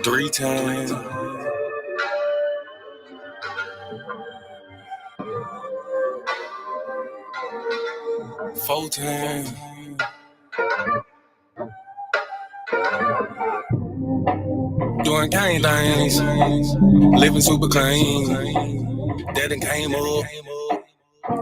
3 times. 4 times. Doing gang things, living super clean. That done came up.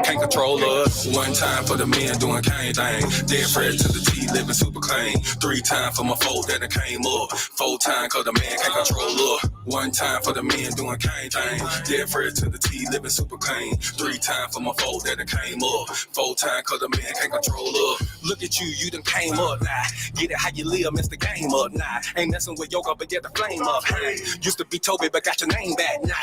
Can't control us. 1 time for the men doing cane thing. Dead Fred to the T, living super clean. 3 times for my folk that done came up. 4 times cause the man can't control us. 1 time for the men doing cane thing. Dead Fred to the T, living super clean. 3 times for my folk that done came up. 4 times cause the man can't control us. Look at you done came up now. Get it how you live, mess the game up now. Ain't messing with yoga, but get the flame up. Hey, used to be Toby, but got your name back now.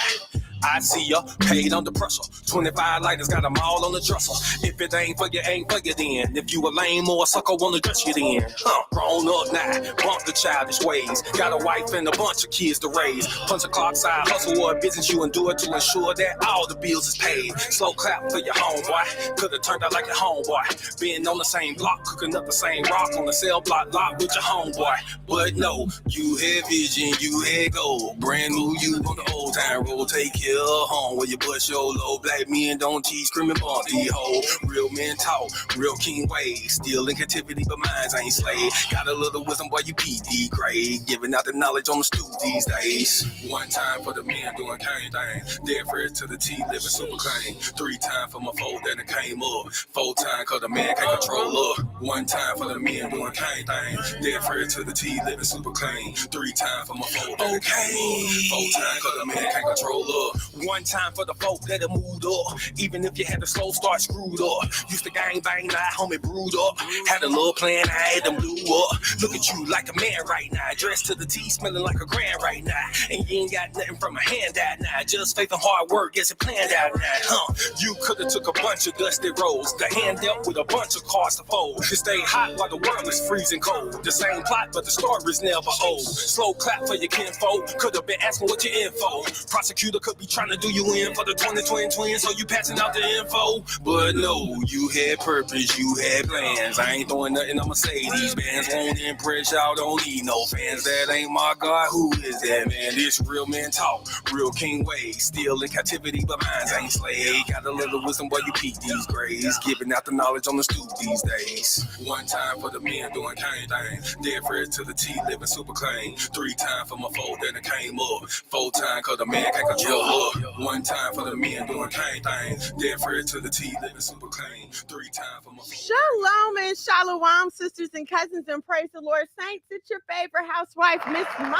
I see ya, paid under pressure. 25 lighters got them all on the dresser. If it ain't for you then. If you a lame or a sucker, wanna dress you then. Grown up now, bump the childish ways. Got a wife and a bunch of kids to raise. Punch a clock side, hustle or a business you endure to ensure that all the bills is paid. Slow clap for your homeboy, could've turned out like your homeboy. Been on the same block, cooking up the same rock on the cell block lot with your homeboy. But no, you had vision, you had gold. Brand new you on the old time road, take care. Home where you bust your low. Black men don't cheat, screaming bunty ho. Real men talk, real king ways. Still in captivity, but minds ain't slave. Got a little wisdom while you PD grade. Giving out the knowledge on the stoop these days. 1 time for the men doing cane thing. Dead Fred to the T, living super clean. 3 times for my folk that done came up. 4 times cause the man can't control up. 1 time for the men doing cane thing. Dead Fred to the T, living super clean. 3 times for my folk that done came up. 4 times cause the man can't control up. 1 time for the folk that have moved up. Even if you had the slow start screwed up. Used to gang bang, now homie brewed up. Had a little plan, I had them blew up. Look at you like a man right now. Dressed to the T, smelling like a grand right now. And you ain't got nothing from a handout now. Just faith and hard work gets it planned out now. You could've took a bunch of dusty roads. The hand dealt with a bunch of cards to fold. To stay hot while the world is freezing cold. The same plot, but the story's never old. Slow clap for your kinfolk. Could've been asking what your info. Prosecutor could be trying to do you in for the 2020 twins, so you passing out the info. But no, you had purpose, you had plans. I ain't throwing nothing, I'ma say these bands won't impress y'all, don't need no fans. That ain't my God, who is that man? This real men talk, real king ways. Still in captivity, but minds ain't slave. Got a little wisdom while you peep these grades. Giving out the knowledge on the stoop these days. 1 time for the men doing cane thing. Dead Fred to the T, living super clean. 3 times for my folk that came up. 4 times cause the man can't control up. 1 time for the men doing cane thing. Dead Fred to the T, living super clean. 3 times for my folk. Shalom and shalom, sisters and cousins, and praise the Lord. Saints, it's your favorite housewife, Miss Mono.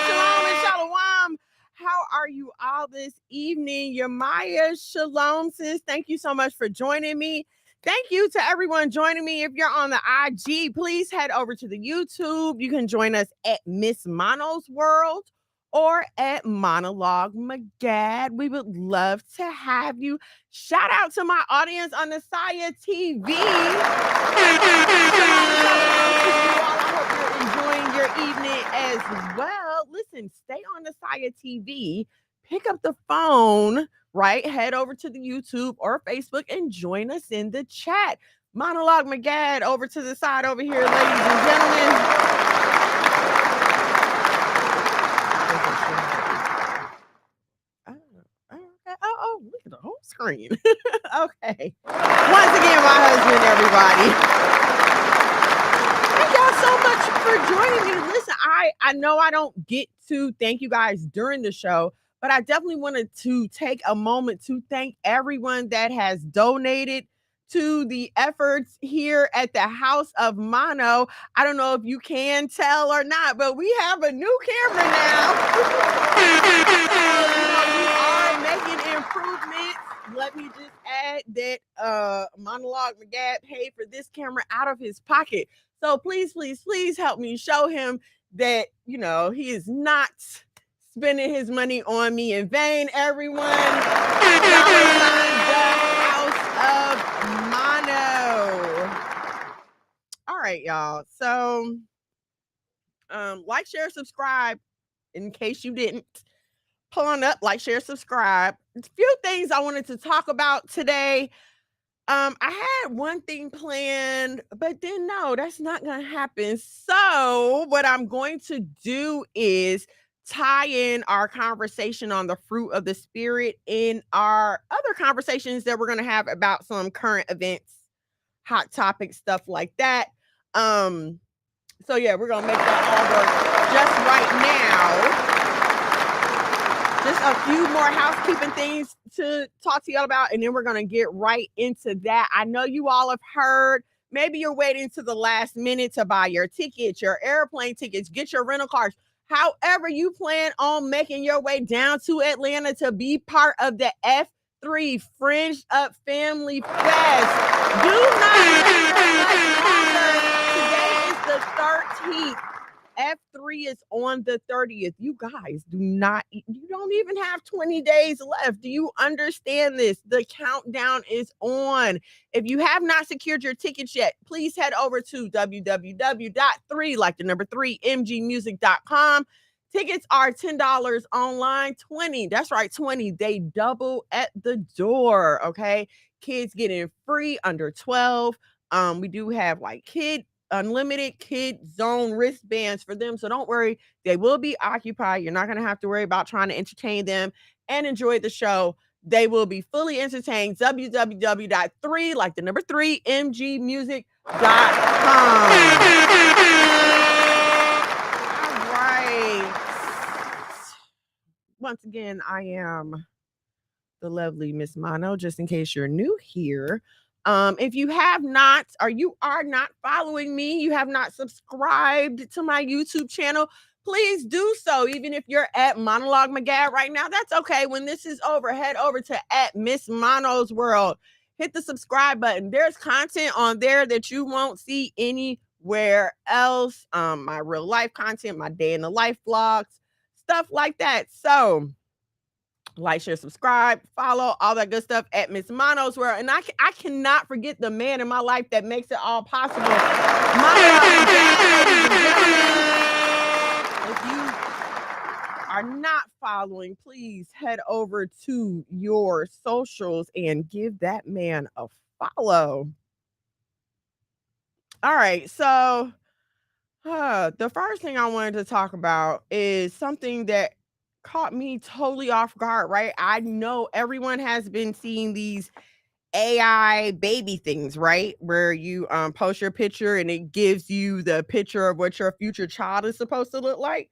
Shalom and shalom. How are you all this evening? Your Maya, shalom, sis. Thank you so much for joining me. Thank you to everyone joining me. If you're on the IG, please head over to the YouTube. You can join us at Miss Mono's World or at Monologue Magad. We would love to have you. Shout out to my audience on the Saya TV. I hope you're enjoying your evening as well. Listen, stay on the Saya TV. Pick up the phone, right? Head over to the YouTube or Facebook and join us in the chat. Monologue Magad over to the side over here, ladies and gentlemen. Oh, look at the whole screen. Okay. Once again, my husband, everybody. Thank y'all so much for joining me. Listen, I know I don't get to thank you guys during the show, but I definitely wanted to take a moment to thank everyone that has donated to the efforts here at the House of Mono. I don't know if you can tell or not, but we have a new camera now. We are making improvements. Let me just add that Monologue Magad paid for this camera out of his pocket. So please, please, please help me show him that, you know, he is not spending his money on me in vain, everyone. House of Mono. All right, y'all. So like, share, subscribe in case you didn't. Pull on up, like, share, subscribe. A few things I wanted to talk about today. I had one thing planned, but then no, that's not gonna happen. So what I'm going to do is tie in our conversation on the fruit of the spirit in our other conversations that we're gonna have about some current events, hot topics, stuff like that. Um, so yeah, we're gonna make that all work just right now. Just a few more housekeeping things to talk to y'all about, and then we're going to get right into that. I know you all have heard, maybe you're waiting to the last minute to buy your tickets, your airplane tickets, get your rental cars. However, you plan on making your way down to Atlanta to be part of the F3 Fringe Up Family Fest. Do not wait much longer. Today is the 13th. F3 is on the 30th. You guys you don't even have 20 days left. Do you understand this? The countdown is on. If you have not secured your tickets yet, please head over to www.3, like the number 3, mgmusic.com. Tickets are $10 online, 20. That's right, 20. They double at the door, okay? Kids getting free under 12. We do have like unlimited kid zone wristbands for them. So don't worry, they will be occupied. You're not going to have to worry about trying to entertain them and enjoy the show. They will be fully entertained. www.3, like the number 3, mgmusic.com. All right. Once again, I am the lovely Miss Mono, just in case you're new here. If you have not, or you are not following me, you have not subscribed to my YouTube channel, please do so. Even if you're at Monologue McGad right now, that's okay. When this is over, head over to at Miss Mono's World. Hit the subscribe button. There's content on there that you won't see anywhere else. My real life content, my day in the life vlogs, stuff like that. So like, share, subscribe, follow, all that good stuff at Miss Mono's World. And I cannot forget the man in my life that makes it all possible. If you are not following, please head over to your socials and give that man a follow. All right, so the first thing I wanted to talk about is something that caught me totally off guard, right? I know everyone has been seeing these AI baby things, right? Where you post your picture and it gives you the picture of what your future child is supposed to look like.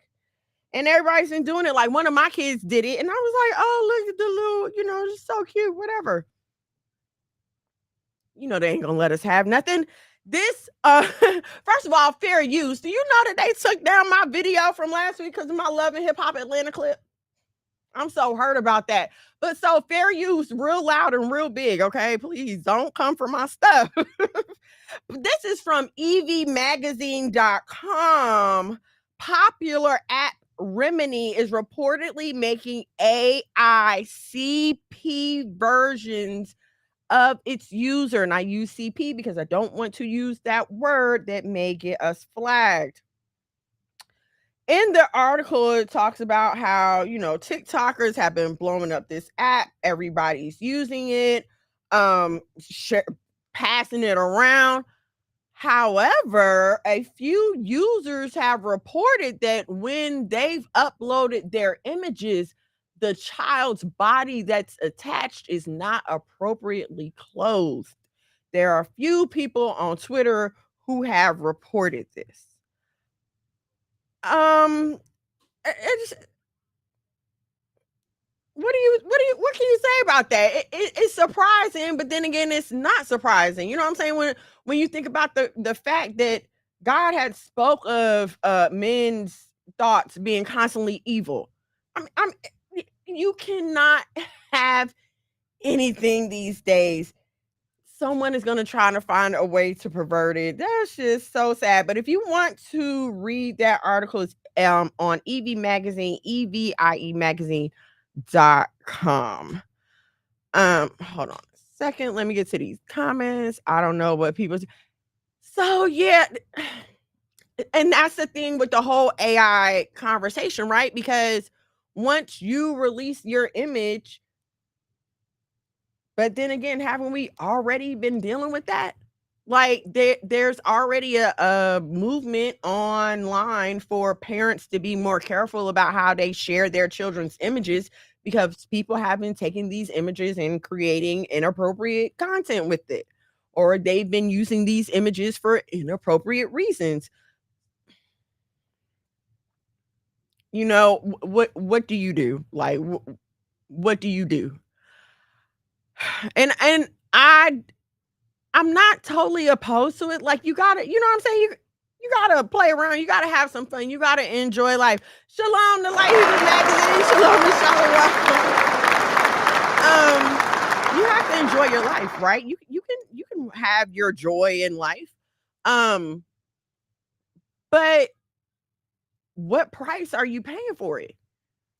And everybody's been doing it. Like one of my kids did it, and I was like, oh, look at the little, it's so cute, whatever. They ain't gonna let us have nothing. This first of all, fair use. Do you know that they took down my video from last week because of my Love and Hip Hop Atlanta clip? I'm so hurt about that. But so fair use, real loud and real big, okay? Please don't come for my stuff. This is from evmagazine.com. Popular app Remini is reportedly making AI CP versions of its user. And I use CP because I don't want to use that word that may get us flagged. In the article, it talks about how, TikTokers have been blowing up this app. Everybody's using it, passing it around. However, a few users have reported that when they've uploaded their images, the child's body that's attached is not appropriately clothed. There are a few people on Twitter who have reported this. It's what can you say about that? It's surprising, but then again, it's not surprising. You know what I'm saying? When you think about the fact that God had spoke of men's thoughts being constantly evil. You cannot have anything these days. Someone is going to try to find a way to pervert it. That's just so sad. But if you want to read that article, it's on EV Magazine, EVIE Magazine.com. Hold on a second. Let me get to these comments. I don't know what people. So yeah, and that's the thing with the whole AI conversation, right? Because once you release your image, But then again, haven't we already been dealing with that? Like there's already a movement online for parents to be more careful about how they share their children's images because people have been taking these images and creating inappropriate content with it, or they've been using these images for inappropriate reasons. You know, what do you do? Like what do you do? And I'm not totally opposed to it. Like you gotta, you know what I'm saying? You gotta play around, you gotta have some fun, you gotta enjoy life. Shalom to Light Hebrew Magazine, shalom to Shalom. You have to enjoy your life, right? You can have your joy in life. Um, but what price are you paying for it?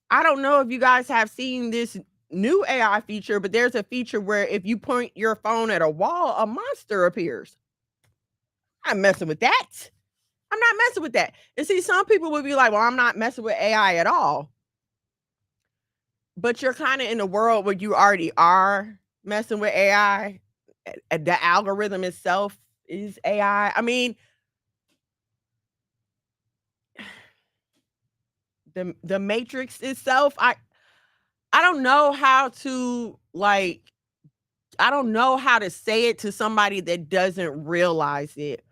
I don't know if you guys have seen this new AI feature, but there's a feature where if you point your phone at a wall, a monster appears. I'm messing with that. I'm not messing with that. And see, some people would be like, well, I'm not messing with AI at all. But you're kind of in a world where you already are messing with AI. The algorithm itself is AI. I mean, the matrix itself, I don't know how to I don't know how to say it to somebody that doesn't realize it.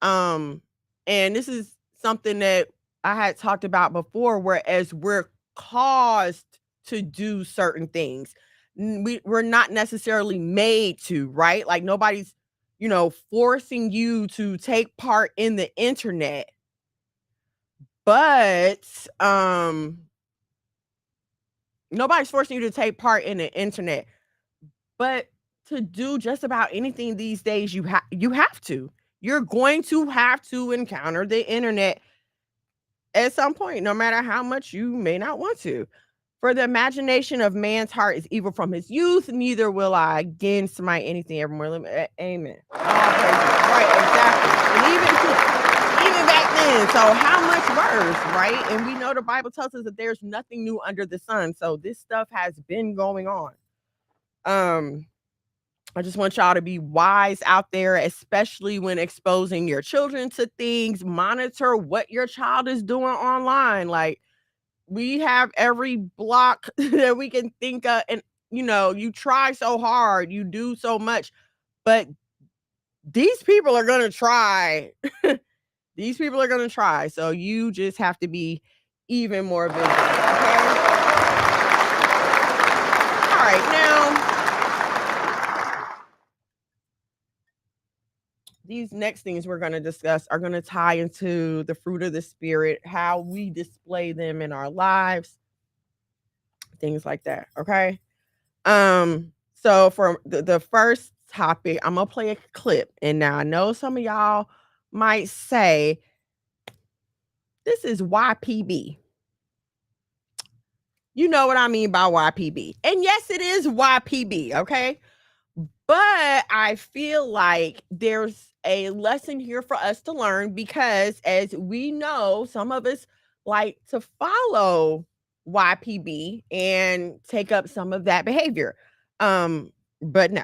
Um, and this is something that I had talked about before, whereas we're caused to do certain things. We're not necessarily made to, right? Like nobody's, forcing you to take part in the internet. But nobody's forcing you to take part in the internet. But to do just about anything these days, you have to. You're going to have to encounter the internet at some point, no matter how much you may not want to. For the imagination of man's heart is evil from his youth, neither will I again smite anything evermore. Amen. All praises. Right, exactly. And even back then, so how much worse, right? And we know the Bible tells us that there's nothing new under the sun. So this stuff has been going on. I just want y'all to be wise out there, especially when exposing your children to things. Monitor what your child is doing online. Like we have every block that we can think of, and you try so hard, you do so much, but these people are gonna try. These people are gonna try. So you just have to be even more vigilant. Okay. All right, now these next things we're going to discuss are going to tie into the fruit of the spirit, how we display them in our lives, things like that. Okay. So for the first topic, I'm gonna play a clip. And now I know some of y'all might say, this is YPB. You know what I mean by YPB. And yes, it is YPB, okay? But I feel like there's a lesson here for us to learn because, as we know, some of us like to follow YPB and take up some of that behavior. But no.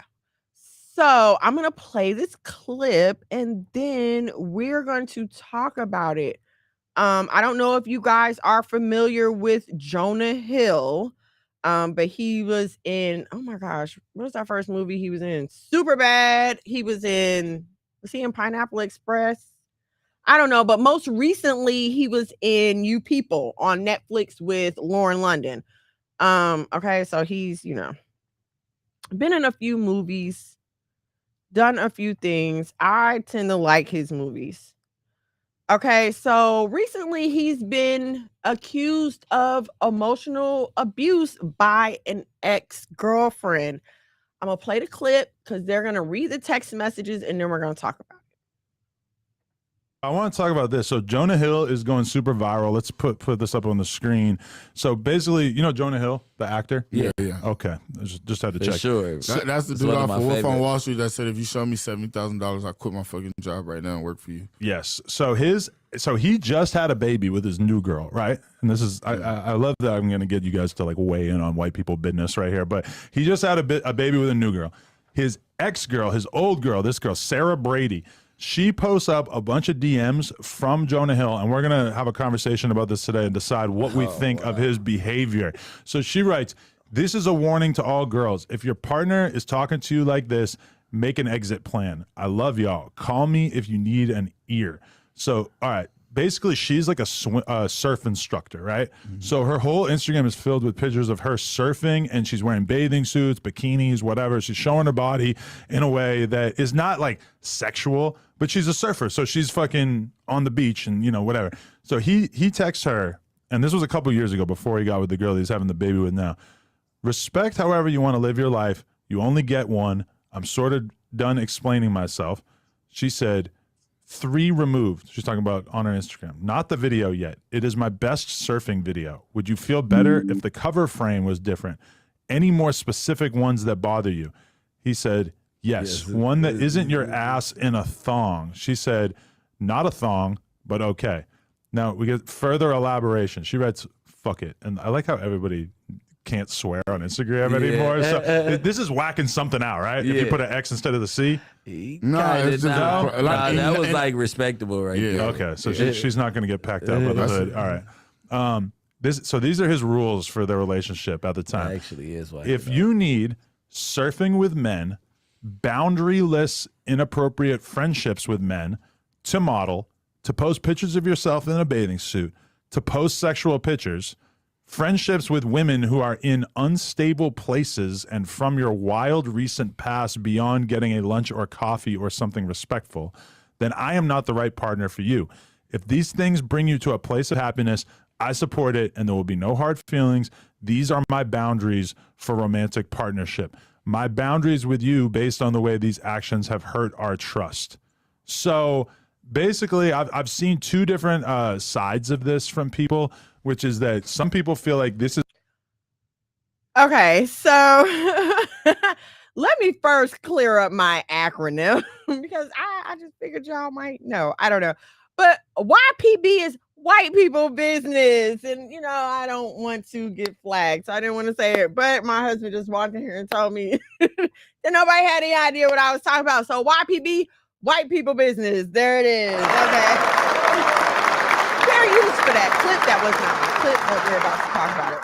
So I'm going to play this clip and then we're going to talk about it. I don't know if you guys are familiar with Jonah Hill. But he was in, oh my gosh, what was that first movie he was in? Super Bad. Was he in Pineapple Express? I don't know, but most recently he was in You People on Netflix with Lauren London. Okay, so he's, been in a few movies, done a few things. I tend to like his movies. Okay, so recently he's been accused of emotional abuse by an ex-girlfriend. I'm gonna play the clip because they're gonna read the text messages and then we're gonna talk about it. I want to talk about this. So Jonah Hill is going super viral. Let's put this up on the screen. So basically, you know Jonah Hill, the actor? Yeah. Okay. Just had to check. Sure. That's the dude off of Wolf on Wall Street that said, if you show me $70,000, I quit my fucking job right now and work for you. Yes. So his so he just had a baby with his new girl, right? And this is I love that I'm gonna get you guys to like weigh in on white people business right here, but he just had a baby with a new girl. His ex-girl, his old girl, this girl, Sarah Brady, she posts up a bunch of DMs from Jonah Hill, and we're going to have a conversation about this today and decide what we think of his behavior. So she writes, "This is a warning to all girls. If your partner is talking to you like this, make an exit plan. I love y'all. Call me if you need an ear." So, all right. Basically, she's like a surf instructor, right? So her whole Instagram is filled with pictures of her surfing, and she's wearing bathing suits, bikinis, whatever. She's showing her body in a way that is not like sexual, but she's a surfer. So she's fucking on the beach and, whatever. So he texts her, and this was a couple years ago before he got with the girl he's having the baby with now. "Respect however you want to live your life. You only get one. I'm sort of done explaining myself." She said, 3 removed. She's talking about on her Instagram. "Not the video yet. It is my best surfing video. Would you feel better if the cover frame was different? Any more specific ones that bother you?" He said, yes. "One that isn't your ass in a thong." She said, "Not a thong, but okay." Now we get further elaboration. She writes, "Fuck it." And I like how everybody can't swear on Instagram anymore. So this is whacking something out, right? If you put an X instead of the C. That was like respectable, right? Yeah. There. Okay, so she's not going to get packed up with the hood. All right. So these are his rules for their relationship at the time. That actually is why. If you need surfing with men, boundaryless, inappropriate friendships with men, to model, to post pictures of yourself in a bathing suit, to post sexual pictures, friendships with women who are in unstable places and from your wild recent past beyond getting a lunch or coffee or something respectful, then I am not the right partner for you. If these things bring you to a place of happiness, I support it and there will be no hard feelings. These are my boundaries for romantic partnership. My boundaries with you based on the way these actions have hurt our trust. So basically, I've seen 2 different sides of this from people, which is that some people feel like this is okay. So let me first clear up my acronym because I just figured y'all might know. I don't know, but YPB is white people business, and I don't want to get flagged, so I didn't want to say it. But my husband just walked in here and told me that nobody had any idea what I was talking about. So YPB, white people business. There it is. Okay. Fair use for that clip. That was not the clip, but we're about to talk about it.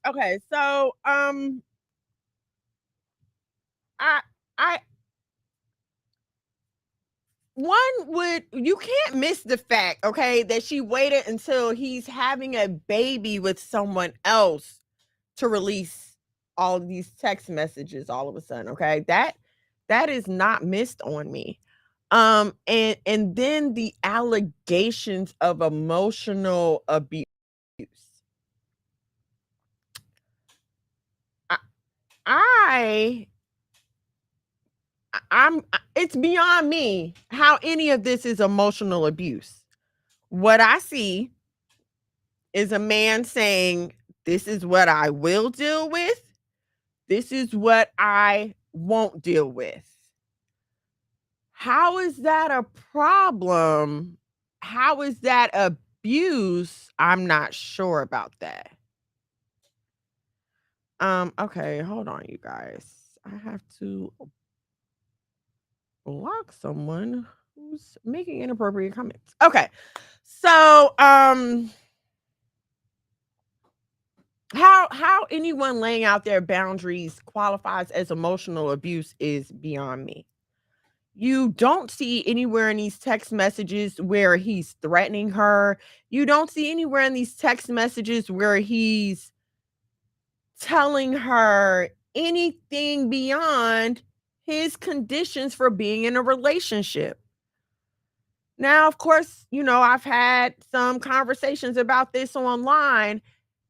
Okay, so you can't miss the fact, okay, that she waited until he's having a baby with someone else to release all of these text messages all of a sudden. Okay, that is not missed on me. And then the allegations of emotional abuse. It's beyond me how any of this is emotional abuse. What I see is a man saying, "This is what I will deal with. This is what I won't deal with." How is that a problem? How is that abuse? I'm not sure about that. Okay, hold on, you guys. I have to block someone who's making inappropriate comments. Okay. So, how anyone laying out their boundaries qualifies as emotional abuse is beyond me. You don't see anywhere in these text messages where he's threatening her. You don't see anywhere in these text messages where he's telling her anything beyond his conditions for being in a relationship. Now, of course, I've had some conversations about this online,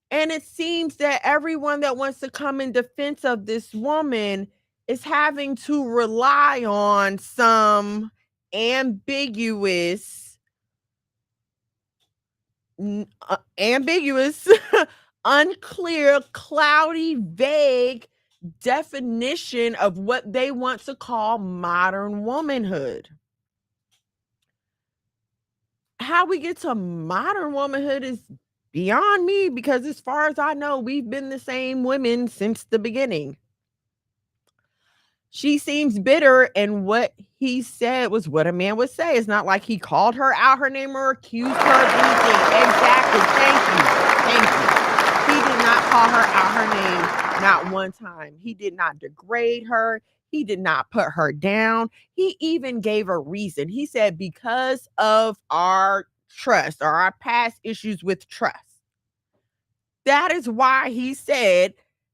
and it seems that everyone that wants to come in defense of this woman is having to rely on some ambiguous, unclear, cloudy, vague definition of what they want to call modern womanhood. how we get to modern womanhood is beyond me, because as far as I know, we've been the same women since the beginning. She seems bitter, and what he said was what a man would say. It's not like he called her out her name or accused her of anything. Exactly. Thank you. He did not call her out her name, not one time. He did not degrade her. He did not put her down. He even gave a reason. He said, because of our trust, or our past issues with trust. That is why he said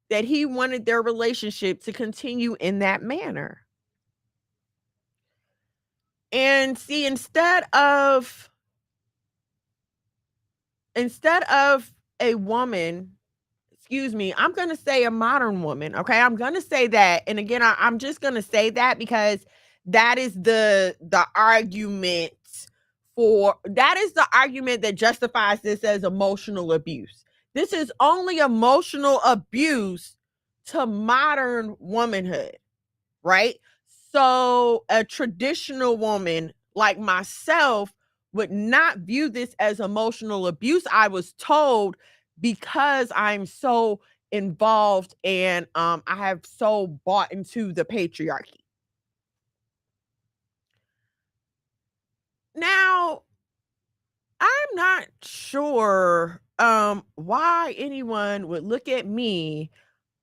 that he wanted their relationship to continue in that manner. And see, instead of a woman, I'm going to say a modern woman. Okay. I'm going to say that. And again, I'm just going to say that because that is the argument that justifies this as emotional abuse. This is only emotional abuse to modern womanhood, right? So a traditional woman like myself would not view this as emotional abuse. I was told, because I'm so involved and I have so bought into the patriarchy. Now, I'm not sure why anyone would look at me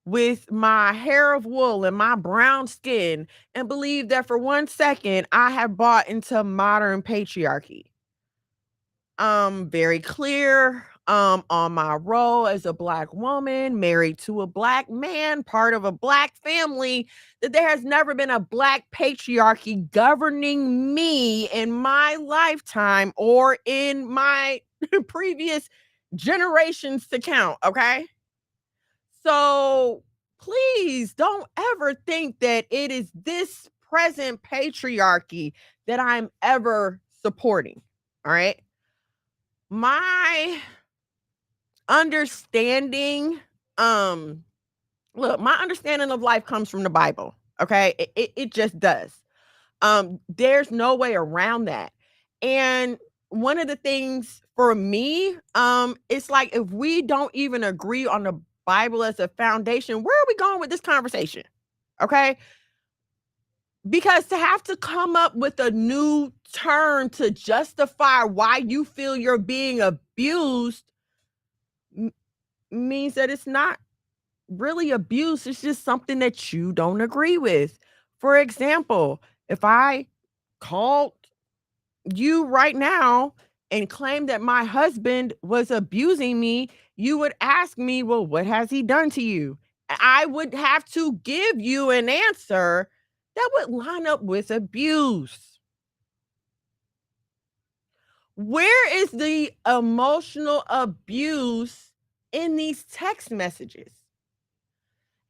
with my hair of wool and my brown skin and believe that for 1 second I have bought into modern patriarchy. Very clear on my role as a Black woman, married to a Black man, part of a Black family, that there has never been a Black patriarchy governing me in my lifetime or in my previous generations to count, okay? So please don't ever think that it is this present patriarchy that I'm ever supporting, all right? My understanding, my understanding of life comes from the Bible, okay? It just does. There's no way around that. And one of the things for me, it's like, if we don't even agree on the Bible as a foundation, where are we going with this conversation? Okay? Because to have to come up with a new term to justify why you feel you're being abused means that it's not really abuse. It's just something that you don't agree with. For example, if I called you right now and claim that my husband was abusing me, you would ask me, well, what has he done to you? I would have to give you an answer that would line up with abuse. Where is the emotional abuse in these text messages?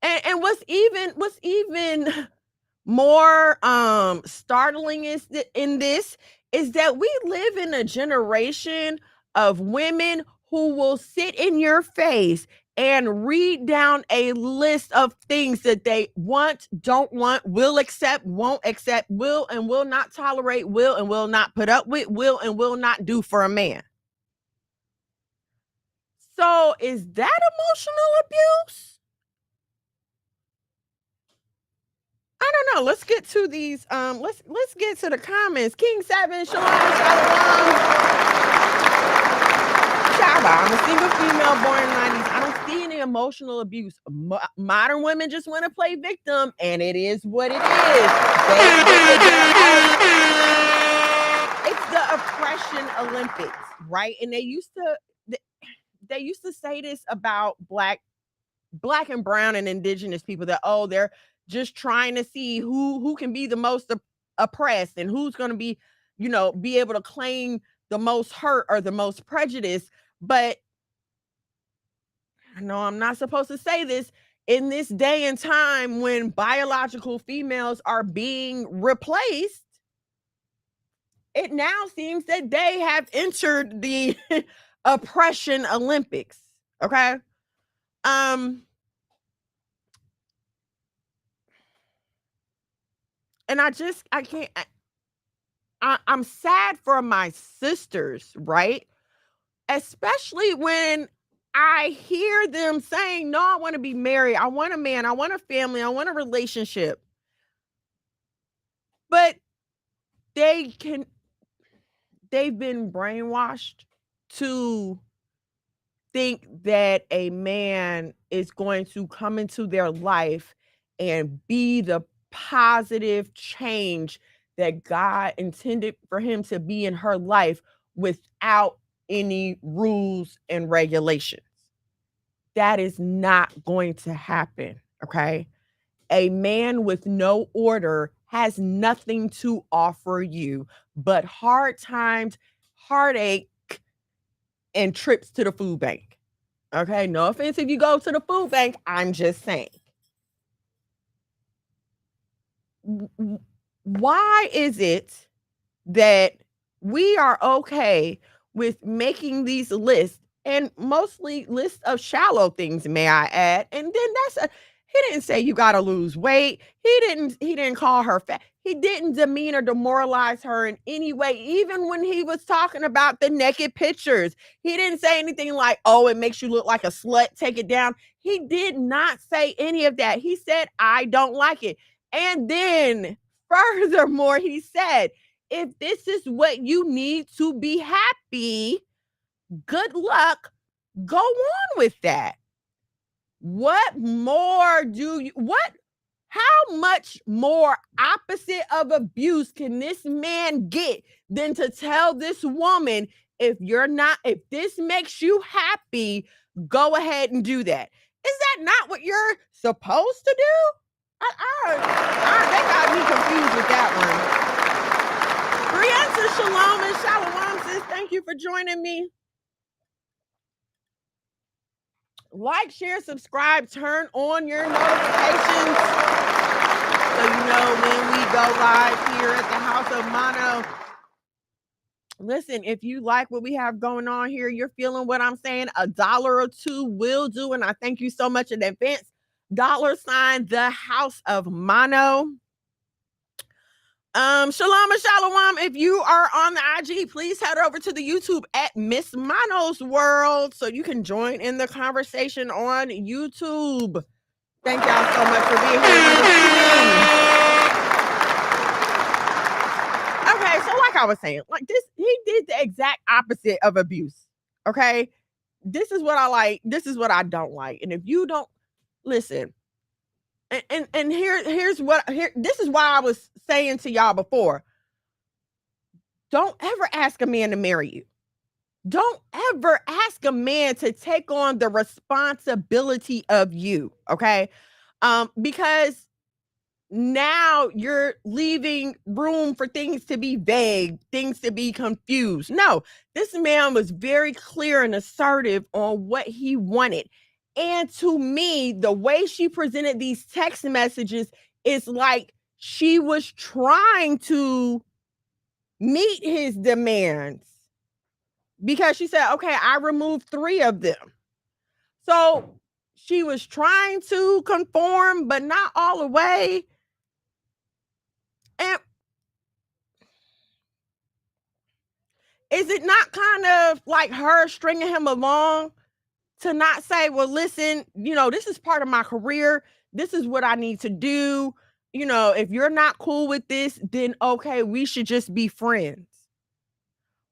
And what's even more startling is in this is that we live in a generation of women who will sit in your face and read down a list of things that they want, don't want, will accept, won't accept, will and will not tolerate, will and will not put up with, will and will not do for a man. So is that emotional abuse? I don't know. Let's get to these. Let's get to the comments. King 7, Shalom, Shalom. Shaba, I'm a single female born in the 90s. I don't see any emotional abuse. Modern women just want to play victim, and it is what it is. It's the oppression Olympics, right? And they used to say this about black and brown and indigenous people, that, oh, they're just trying to see who can be the most oppressed and who's going to be able to claim the most hurt or the most prejudice. But I know I'm not supposed to say this, in this day and time when biological females are being replaced, it now seems that they have entered the oppression Olympics. Okay. And I can't, I'm sad for my sisters, right? Especially when I hear them saying, no, I want to be married. I want a man. I want a family. I want a relationship. But they've been brainwashed to think that a man is going to come into their life and be the positive change that God intended for him to be in her life without any rules and regulations. That is not going to happen, okay? A man with no order has nothing to offer you but hard times, heartache, and trips to the food bank. Okay, no offense if you go to the food bank, I'm just saying. Why is it that we are okay with making these lists, and mostly lists of shallow things, may I add? And then he didn't say you got to lose weight. He didn't call her fat. He didn't demean or demoralize her in any way. Even when he was talking about the naked pictures, he didn't say anything like, oh, it makes you look like a slut, take it down. He did not say any of that. He said, I don't like it. And then furthermore, he said, if this is what you need to be happy, good luck. Go on with that. What more how much more opposite of abuse can this man get than to tell this woman, if this makes you happy, go ahead and do that? Is that not what you're supposed to do? They got me confused with that one. Brianna, shalom and shalom, sis. Thank you for joining me. Like, share, subscribe, turn on your notifications so you know when we go live here at the House of Mono. Listen, if you like what we have going on here, you're feeling what I'm saying, $1 or $2 will do. And I thank you so much in advance. $ the House of Mono. Shalom and shalom. If you are on the IG, please head over to the YouTube at Miss Mono's World so you can join in the conversation on YouTube. Thank y'all so much for being here. Okay, so like I was saying, like this, he did the exact opposite of abuse. Okay, this is what I like. This is what I don't like. And if you don't listen. And this is why I was saying to y'all before, don't ever ask a man to marry you. Don't ever ask a man to take on the responsibility of you, okay? Because now you're leaving room for things to be vague, things to be confused. No, this man was very clear and assertive on what he wanted. And to me, the way she presented these text messages is like she was trying to meet his demands, because she said, okay, I removed 3 of them. So she was trying to conform, but not all the way. And is it not kind of like her stringing him along to not say, well, listen, this is part of my career. This is what I need to do. If you're not cool with this, then okay, we should just be friends.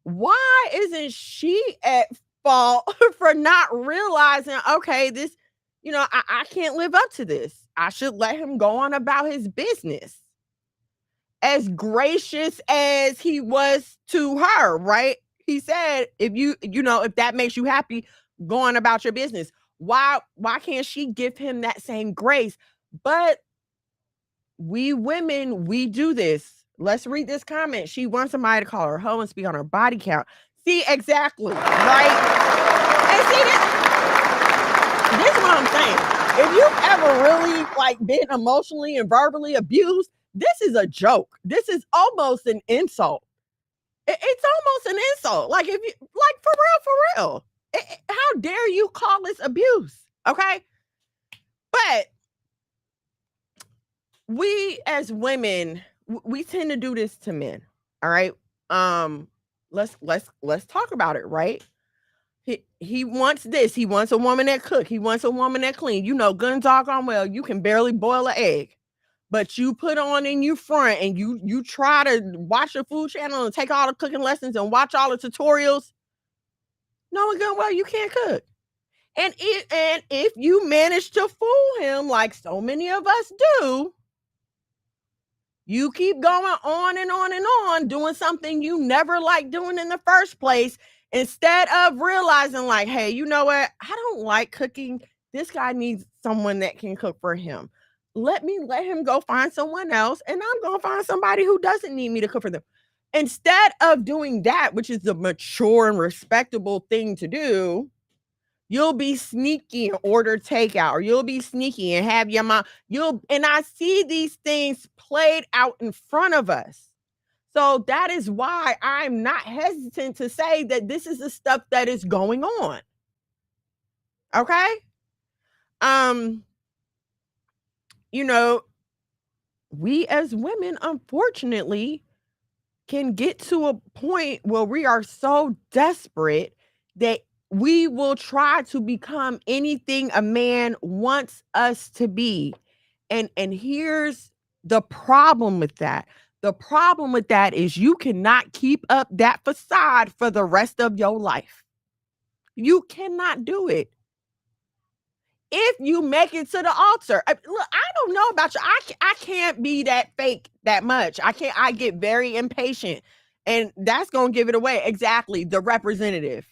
Why isn't she at fault for not realizing, okay, this, I can't live up to this. I should let him go on about his business. As gracious as he was to her, right? He said, if that makes you happy, going about your business. Why can't she give him that same grace? But we women, we do this. Let's read this comment. She wants somebody to call her hoe and speak on her body count. See, exactly, right? And see, this is what I'm saying. If you've ever really been emotionally and verbally abused, this is a joke. This is almost an insult. It's almost an insult. If you for real. How dare you call this abuse? Okay. But we as women, we tend to do this to men. All right. Let's talk about it, right? He wants this. He wants a woman that cook. He wants a woman that clean. You know, good and doggone well, you can barely boil an egg. But you put on in your front and you try to watch the food channel and take all the cooking lessons and watch all the tutorials, knowing good and well you can't cook. And if you manage to fool him like so many of us do, you keep going on and on and on doing something you never liked doing in the first place, instead of realizing like, hey, you know what? I don't like cooking. This guy needs someone that can cook for him. Let him go find someone else, and I'm going to find somebody who doesn't need me to cook for them. Instead of doing that, which is the mature and respectable thing to do, you'll be sneaky and order takeout, or you'll be sneaky and have your mom. And I see these things played out in front of us. So that is why I'm not hesitant to say that this is the stuff that is going on. Okay? You know, we as women, unfortunately, can get to a point where we are so desperate that we will try to become anything a man wants us to be. And here's the problem with that. The problem with that is you cannot keep up that facade for the rest of your life. You cannot do it. If you make it to the altar, look, I don't know about you. I can't be that fake that much. I get very impatient, and that's going to give it away. Exactly. The representative.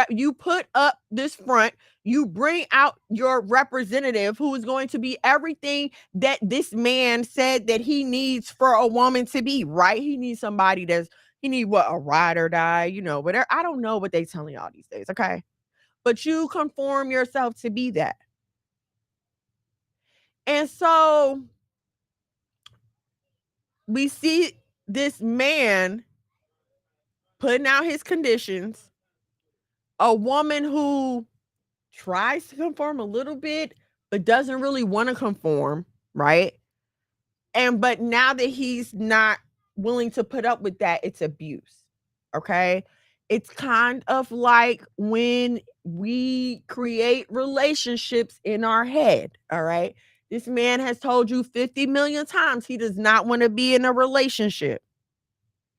You put up this front, you bring out your representative who is going to be everything that this man said that he needs for a woman to be, right? He needs somebody he need what, a ride or die, you know, whatever. I don't know what they telling y'all these days, okay? But you conform yourself to be that. And so we see this man putting out his conditions, a woman who tries to conform a little bit, but doesn't really want to conform, right? But now that he's not willing to put up with that, it's abuse, okay? It's kind of like when we create relationships in our head, all right? This man has told you 50 million times he does not want to be in a relationship,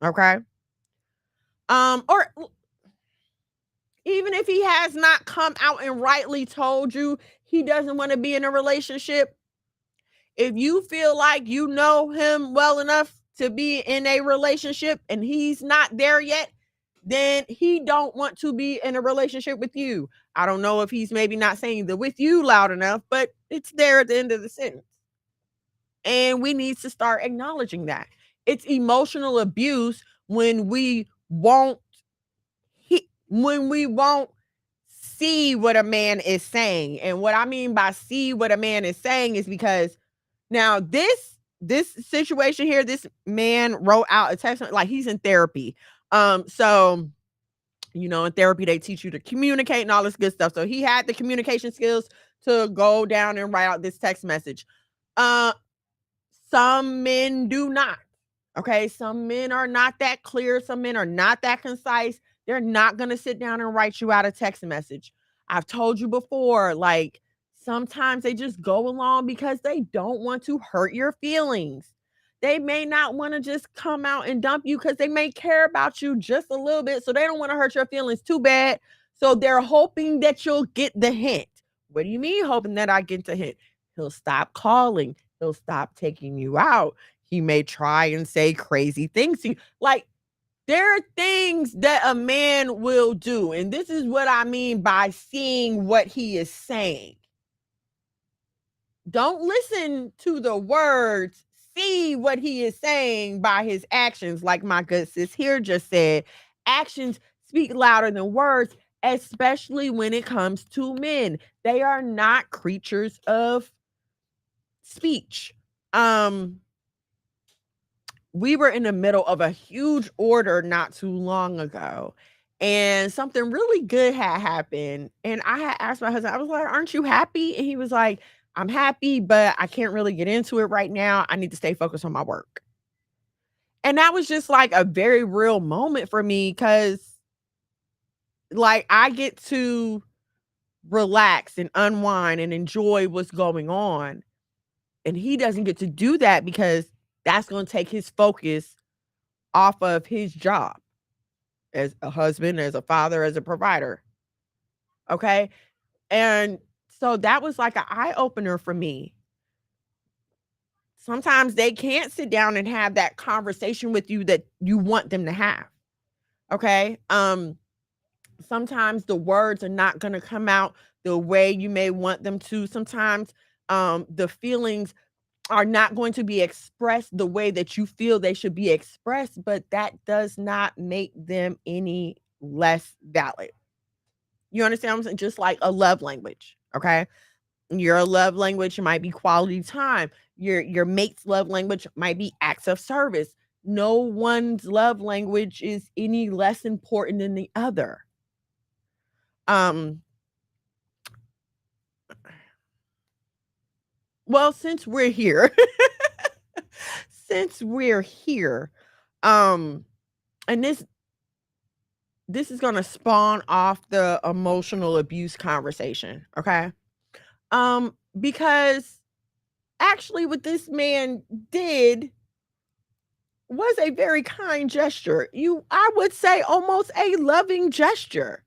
okay? Or even if he has not come out and rightly told you he doesn't want to be in a relationship, if you feel like you know him well enough to be in a relationship and he's not there yet, then he don't want to be in a relationship with you. I don't know if he's maybe not saying the with you loud enough, but it's there at the end of the sentence. And we need to start acknowledging that. It's emotional abuse when we won't see what a man is saying. And what I mean by see what a man is saying is because now this situation here, this man wrote out a text, like he's in therapy. So, you know, in therapy, they teach you to communicate and all this good stuff. So he had the communication skills to go down and write out this text message. Some men do not. Okay. Some men are not that clear. Some men are not that concise. They're not going to sit down and write you out a text message. I've told you before, like sometimes they just go along because they don't want to hurt your feelings. They may not want to just come out and dump you because they may care about you just a little bit. So they don't want to hurt your feelings too bad. So they're hoping that you'll get the hint. What do you mean hoping that I get the hint? He'll stop calling. He'll stop taking you out. He may try and say crazy things to you. Like, there are things that a man will do. And this is what I mean by seeing what he is saying. Don't listen to the words. See what he is saying by his actions. Like my good sis here just said, actions speak louder than words, especially when it comes to men. They are not creatures of speech. We were in the middle of a huge order not too long ago, and something really good had happened. And I had asked my husband, I was like, aren't you happy? And he was like, I'm happy, but I can't really get into it right now. I need to stay focused on my work. And that was just like a very real moment for me because like I get to relax and unwind and enjoy what's going on. And he doesn't get to do that because that's going to take his focus off of his job as a husband, as a father, as a provider. Okay. And so that was like an eye opener for me. Sometimes they can't sit down and have that conversation with you that you want them to have. Okay. Sometimes the words are not going to come out the way you may want them to. Sometimes the feelings are not going to be expressed the way that you feel they should be expressed, but that does not make them any less valid. You understand what I'm saying? Just like a love language, okay? Your love language might be quality time. Your mate's love language might be acts of service. No one's love language is any less important than the other. Well, since we're here, and this is gonna spawn off the emotional abuse conversation, okay? Because actually what this man did was a very kind gesture. I would say almost a loving gesture.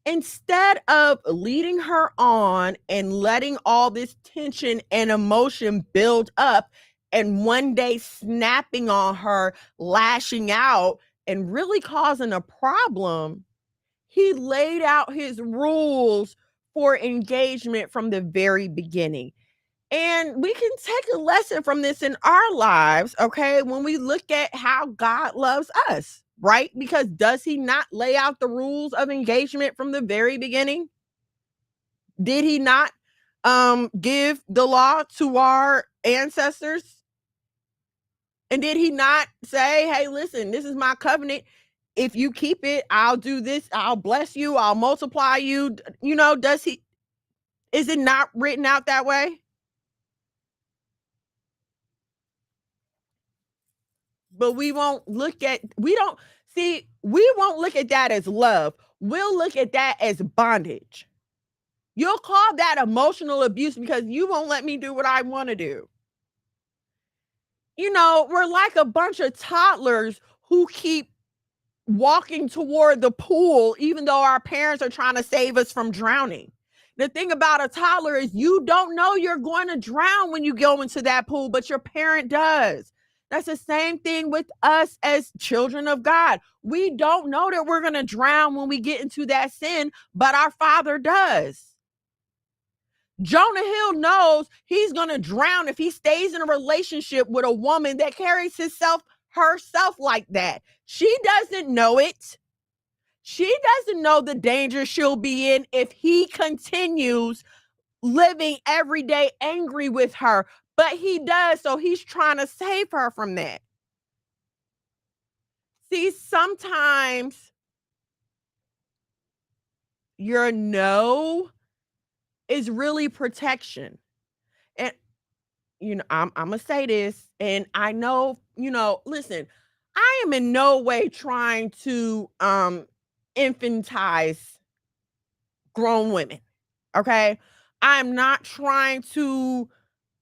Instead of leading her on and letting all this tension and emotion build up and one day snapping on her, lashing out and really causing a problem, he laid out his rules for engagement from the very beginning. And we can take a lesson from this in our lives, okay? When we look at how God loves us, right? Because does he not lay out the rules of engagement from the very beginning? Did he not give the law to our ancestors? And did he not say, hey, listen, this is my covenant. If you keep it, I'll do this. I'll bless you. I'll multiply you. You know, is it not written out that way? But we won't look at that as love. We'll look at that as bondage. You'll call that emotional abuse because you won't let me do what I want to do. You know, we're like a bunch of toddlers who keep walking toward the pool even though our parents are trying to save us from drowning. The thing about a toddler is you don't know you're going to drown when you go into that pool, but your parent does. That's the same thing with us as children of God. We don't know that we're going to drown when we get into that sin, but our Father does. Jonah Hill knows he's going to drown if he stays in a relationship with a woman that carries herself like that. She doesn't know it. She doesn't know the danger she'll be in if he continues living every day angry with her. But he does, so he's trying to save her from that. See, sometimes your no is really protection. And, you know, I'm going to say this, and I know, you know, listen, I am in no way trying to infantize grown women, okay? I'm not trying to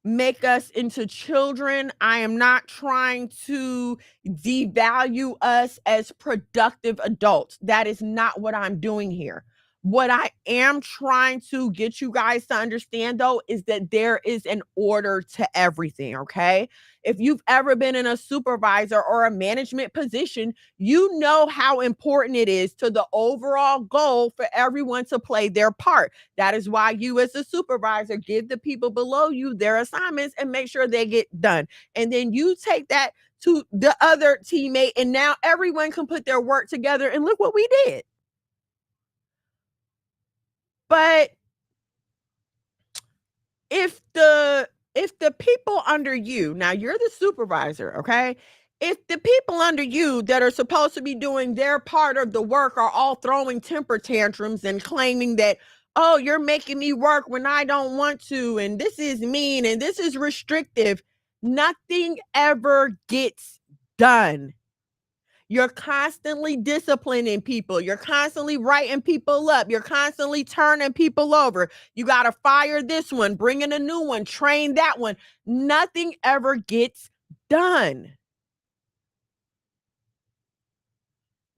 make us into children. I am not trying to devalue us as productive adults. That is not what I'm doing here. What I am trying to get you guys to understand, though, is that there is an order to everything, okay? If you've ever been in a supervisor or a management position, you know how important it is to the overall goal for everyone to play their part. That is why you as a supervisor give the people below you their assignments and make sure they get done. And then you take that to the other teammate, and now everyone can put their work together, and look what we did. But if the people under you, now you're the supervisor, okay? If the people under you that are supposed to be doing their part of the work are all throwing temper tantrums and claiming that, oh, you're making me work when I don't want to, and this is mean and this is restrictive, nothing ever gets done. You're constantly disciplining people. You're constantly writing people up. You're constantly turning people over. You got to fire this one, bring in a new one, train that one. Nothing ever gets done.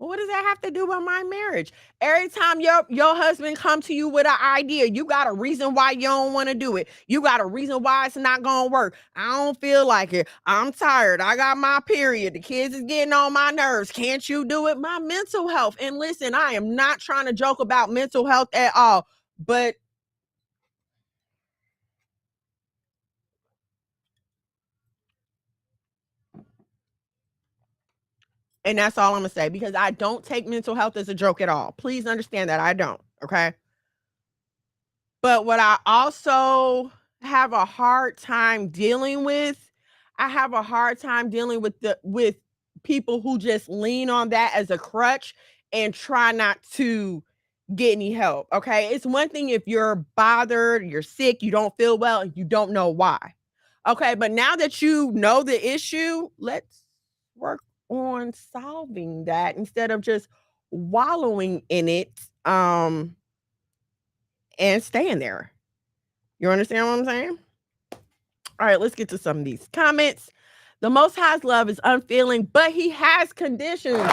Well, what does that have to do with my marriage? Every time your husband come to you with an idea, you got a reason why you don't want to do it. You got a reason why it's not going to work. I don't feel like it. I'm tired. I got my period. The kids is getting on my nerves. Can't you do it? My mental health. And listen, I am not trying to joke about mental health at all, but and that's all I'm going to say, because I don't take mental health as a joke at all. Please understand that I don't, okay? But what I also have a hard time dealing with, I have a hard time dealing with people who just lean on that as a crutch and try not to get any help, okay? It's one thing if you're bothered, you're sick, you don't feel well, and you don't know why. Okay, but now that you know the issue, let's work on solving that instead of just wallowing in it and staying there. You understand what I'm saying? All right, let's get to some of these comments. The Most High's love is unfailing, but he has conditions. And it's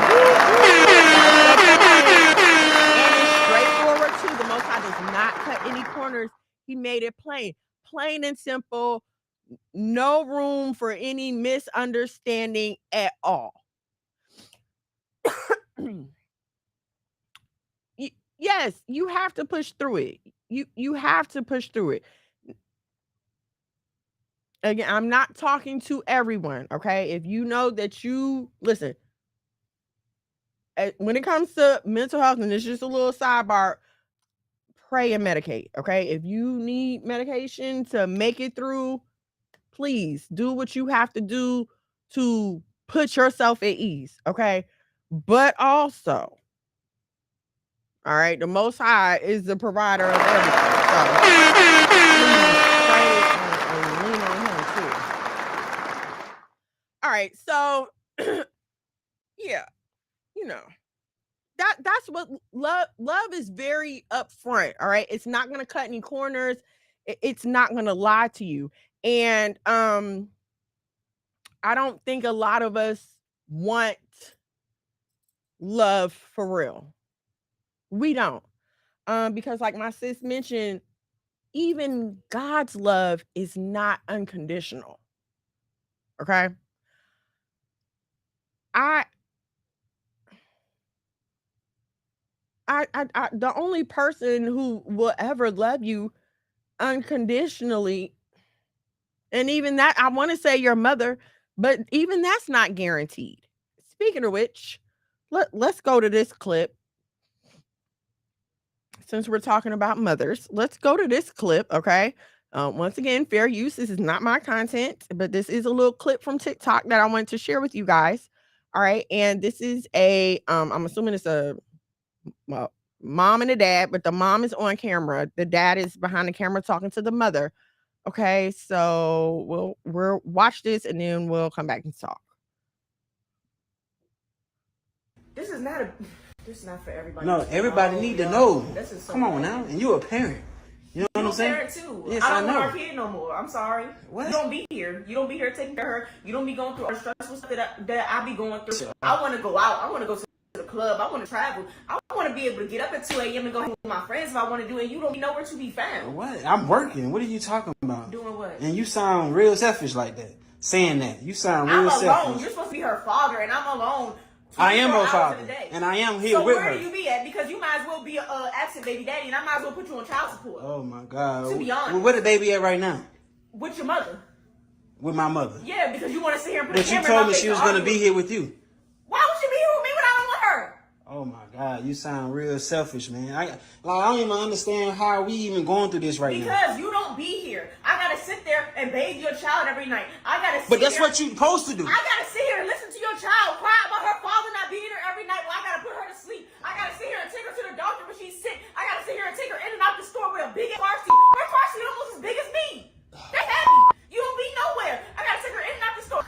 straightforward too. The Most High does not cut any corners. He made it plain and simple. No room for any misunderstanding at all. Yes, you have to push through it. You have to push through it. Again, I'm not talking to everyone, okay? If you know that listen, when it comes to mental health, and it's just a little sidebar, pray and medicate, okay? If you need medication to make it through, please do what you have to do to put yourself at ease, okay? But also, all right, the Most High is the provider of everything. So please pray and lean on him too. All right, so yeah, that's what love is, very upfront. All right, it's not gonna cut any corners. It's not gonna lie to you. And I don't think a lot of us want love for real. We don't. Because like my sis mentioned, even God's love is not unconditional. Okay? The only person who will ever love you unconditionally, and even that, I want to say your mother, but even that's not guaranteed. Speaking of which, let's go to this clip. Since we're talking about mothers, let's go to this clip, okay? Once again, fair use. This is not my content, but this is a little clip from TikTok that I wanted to share with you guys. All right, and this is I'm assuming it's a mom and a dad, but the mom is on camera. The dad is behind the camera talking to the mother. Okay, so we'll watch this and then we'll come back and talk. This is not for everybody. No, everybody need to know. Come on now, and you a parent. You know what I'm saying? Parent too. Yes, I don't know. want our kid no more. I'm sorry. What? You don't be here. You don't be here taking care of her. You don't be going through all the stressful stuff that I be going through. I want to go out. I want to go to the club. I want to travel. I want to be able to get up at 2 a.m. and go hang with my friends if I want to do it. You don't be nowhere to be found. What? I'm working. What are you talking about? Doing what? And you sound real selfish like that. Saying that. You sound real I'm alone. selfish. You're supposed to be her father, and I'm alone. I am her father, and I am here with her. So where do you be at? Because you might as well be an absent baby daddy, and I might as well put you on child support. Oh my God. To be honest. Well, where the baby at right now? With your mother. With my mother. Yeah, because you want to sit here and put a But you camera in my told me face she was to going to argue be here with you. Why would she be here with me when I don't want her? Oh my God, you sound real selfish, man. I don't even understand how we even going through this right now. Because you don't be here. I gotta sit there and bathe your child every night. But that's what you're supposed to do. I gotta sit here and listen to your child cry about her father not being here every night while I gotta put her to sleep. I gotta sit here and take her to the doctor when she's sick. I gotta sit here and take her in and out the store with a big car seat. Her car seat almost as big as me. That's heavy. You don't be nowhere. I gotta take her in and out the store.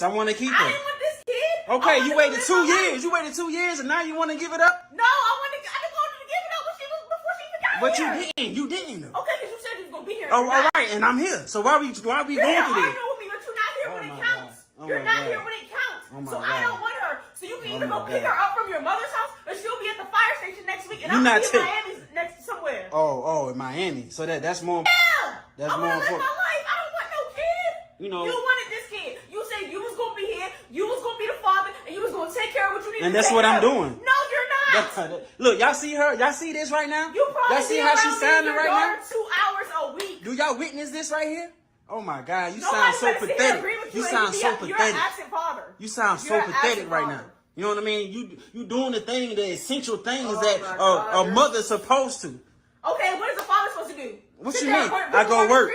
Yes, I want to keep I her. didn't want this kid. Okay, you waited 2 years. You waited 2 years, and now you want to give it up? No, I didn't want to give it up before she even got But here. you didn't. Okay, because you said you was gonna be here. Oh, all right, and I'm here. So why we going through this? You're arguing with me, but you're not here when it counts. You're not here when it counts. So I don't want her. So you can either go pick her up from your mother's house, or she'll be at the fire station next week, and I'm gonna be in Miami next somewhere. Oh, in Miami. So that's more. Yeah, That's I more want to live important. my life. I don't want no kid. You know. You wanted this kid. You said you was gonna be here. You was gonna be the father, and you was gonna take care of what you needed. And that's what I'm doing. No, you're not. Look, y'all see her? Y'all see this right now? You probably y'all see how she's sounding right now? 2 hours a week. Do y'all witness this right here? Oh my God, you Nobody sound so pathetic. You sound so You're pathetic. an absent father. You sound so pathetic right now. You know what I mean? You doing the essential things that a mother's supposed to. Okay, what is a father supposed to do? What you mean? I go work.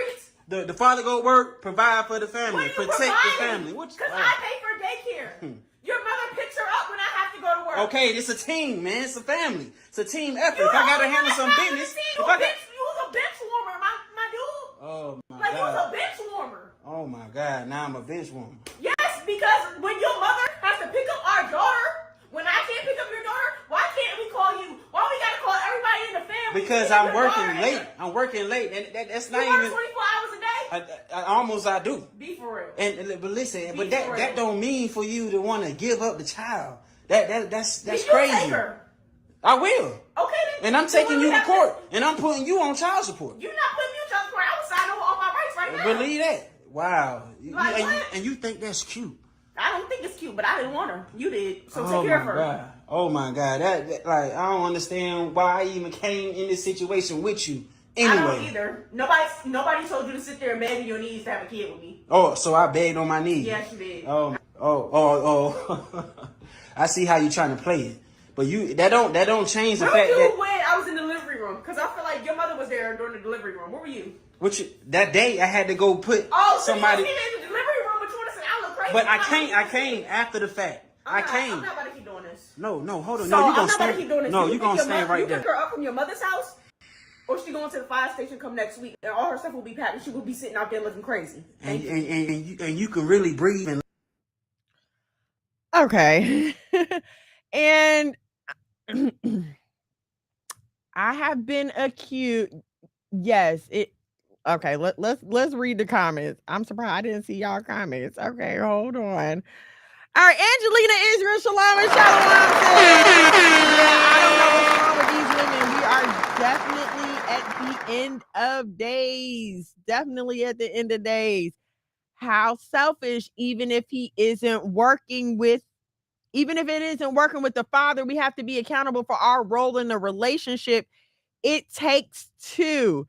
The father go work, provide for the family, protect the family. Because I pay for daycare. Your mother picks her up when I have to go to work. Okay, it's a team, man. It's a family. It's a team effort. If I gotta handle some business, you was a bench warmer, my dude. Oh my God. You was a bench warmer. Oh my God, now I'm a bench warmer. Yes, because when your mother has to pick up our daughter, when I can't pick up your daughter, why can't we call you? Why we gotta call everybody in the family? Because I'm working late. I'm working late, and that's not even 24 hours a day. I do. Be for real. But listen, but that don't mean for you to want to give up the child. That's crazy. Take her? I will. Okay. Then, and I'm taking you to court, and I'm putting you on child support. You're not putting me on child support. I will sign over all my rights right now. Believe that. Wow. Like, and you think that's cute? I don't think it's cute, but I didn't want her. You did. So take care of her. God. Oh my God. That like I don't understand why I even came in this situation with you. Anyway. I don't either. Nobody told you to sit there and beg on your knees to have a kid with me. Oh, so I begged on my knees. Yes, you did. Oh. I see how you trying to play it. But that don't change the fact that when I was in the delivery room, because I feel like your mother was there during the delivery room. Where were you? That day I had to go put somebody. So you in the delivery room, but you want to say I look crazy. But I came after the fact. I came. I'm not about to keep doing this. No, hold on. So No, you gonna stand. Keep doing this. No, you gonna stand right there. You pick her up from your mother's house, or she going to the fire station come next week, and all her stuff will be packed, and she will be sitting out there looking crazy. And you can really breathe and. Okay, and I have been accused. Yes, it. Okay, let's read the comments. I'm surprised I didn't see y'all comments. Okay, hold on. All right, Angelina Israel Shalom and Shalom says, yeah, I don't know what's wrong with these women. We are definitely at the end of days. Definitely at the end of days. How selfish, even if it isn't working with the father, we have to be accountable for our role in the relationship. It takes two.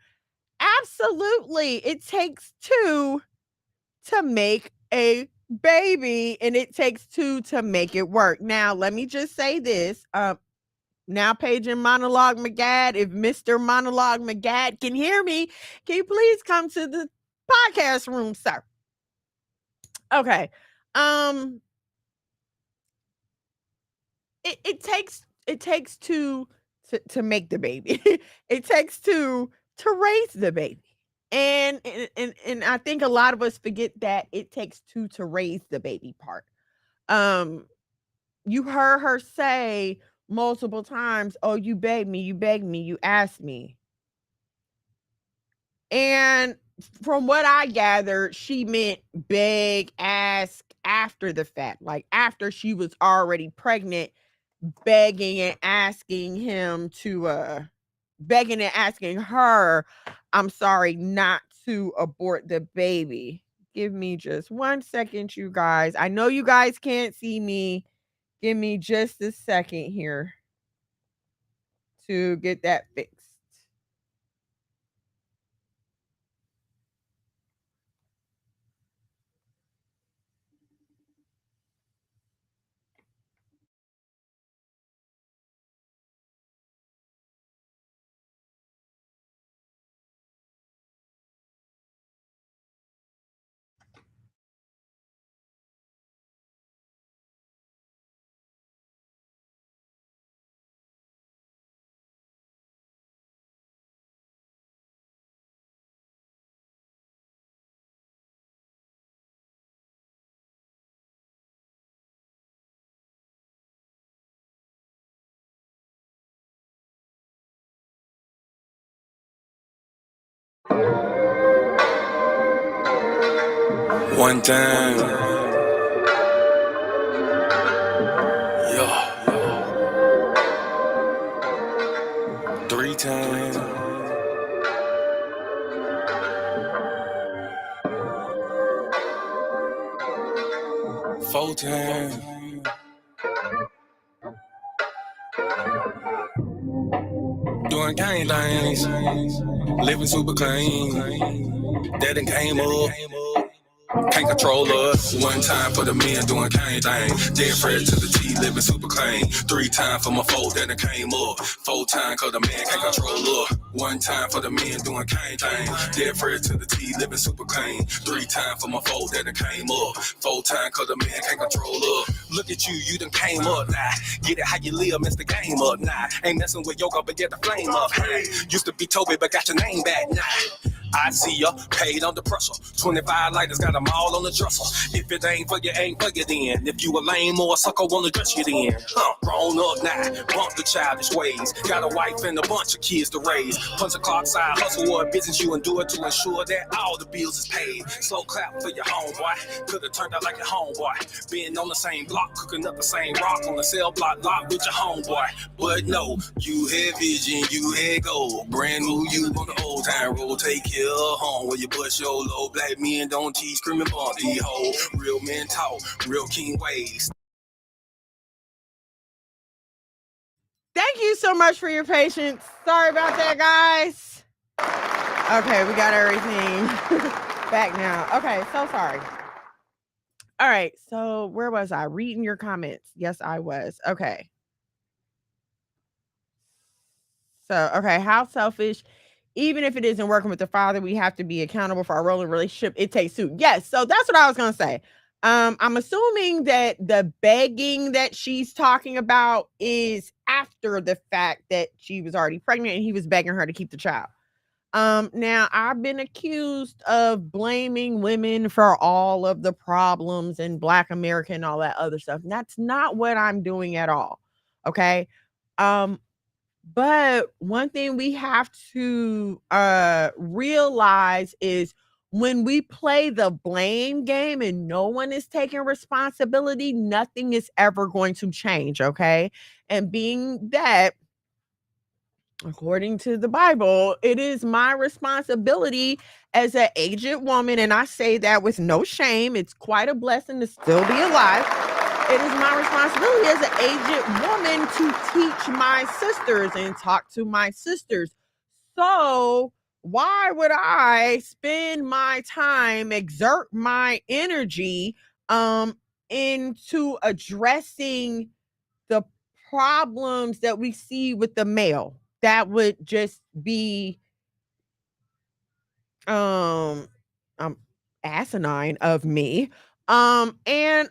Absolutely. It takes two to make a baby, and it takes two to make it work. Now, let me just say this. Now, Paige and Monologue McGad, if Mr. Monologue McGad can hear me, can you please come to the podcast room, sir? Okay. It takes two to make the baby. It takes two to raise the baby. And I think a lot of us forget that it takes two to raise the baby part. You heard her say multiple times, "Oh, you begged me, you asked me." And from what I gathered, she meant beg, ask after the fact, like after she was already pregnant, begging and asking her, I'm sorry, not to abort the baby. Give me just 1 second, you guys. I know you guys can't see me. Give me just a second here to get that fixed. One time. Yeah. 3 times. 4 times. Doing gang things. Living super clean. That done came up. Can't control us. 1 time for the men doing cane thing. Dead fresh to the T, living super clean. 3 times for my folk that done came up. 4 times cause the man can't control us. 1 time for the men doing cane thing. Dead fresh to the T, living super clean. 3 times for my folk that done came up. 4 times cause the man can't control us. Look at you done came up now. Get it how you live, mess the game up now. Ain't messing with yoga, but get the flame up. Hey, used to be Toby, but got your name back now. I see ya, paid under pressure. 25 lighters got them all on the dresser. If it ain't for you then. If you a lame or a sucker, wanna dress you then. Grown up now, bump the childish ways. Got a wife and a bunch of kids to raise. Punch a clock side hustle or a business you endure to ensure that all the bills is paid. Slow clap for your homeboy. Could've turned out like your homeboy. Been on the same block, cooking up the same rock on the cell block lot with your homeboy. But no, you had vision, you had goal. Brand new you on the old time road. Take care of home where you bust your low. Black men don't teach, screaming bumpy hoe. Real men talk, real king ways. Thank you so much for your patience. Sorry about that, guys. Okay, we got everything back now. Okay, so sorry. All right, so where was I? Reading your comments. Yes, I was. Okay. So, okay, how selfish. Even if it isn't working with the father, we have to be accountable for our role in relationship. It takes two. Yes, so that's what I was going to say. I'm assuming that the begging that she's talking about is after the fact that she was already pregnant and he was begging her to keep the child. Now I've been accused of blaming women for all of the problems in Black America and all that other stuff. And that's not what I'm doing at all. Okay. But one thing we have to realize is when we play the blame game and no one is taking responsibility, nothing is ever going to change, okay? And being that, according to the Bible, it is my responsibility as an aged woman, and I say that with no shame. It's quite a blessing to still be alive. It is my responsibility as an aged woman to teach my sisters and talk to my sisters. So why would I spend my time, exert my energy into addressing the problems that we see with the male? That would just be asinine of me. And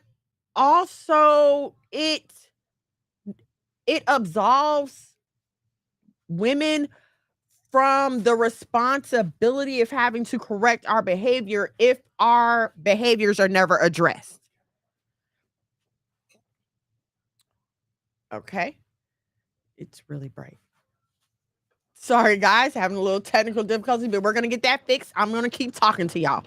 also it absolves women from the responsibility of having to correct our behavior if our behaviors are never addressed. Okay. It's really bright. Sorry, guys, having a little technical difficulty, but we're going to get that fixed. I'm going to keep talking to y'all.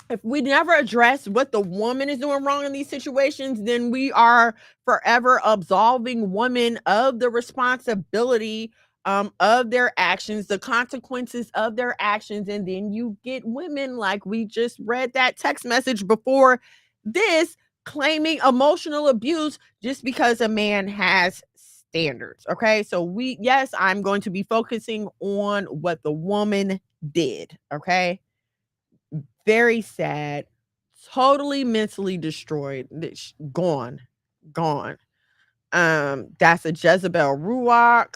If we never address what the woman is doing wrong in these situations, then we are forever absolving women of the responsibility of their actions, the consequences of their actions. And then you get women, like we just read that text message before this, claiming emotional abuse just because a man has standards. Okay. So yes, I'm going to be focusing on what the woman did. Okay. Very sad, totally mentally destroyed, gone. That's a Jezebel Ruach.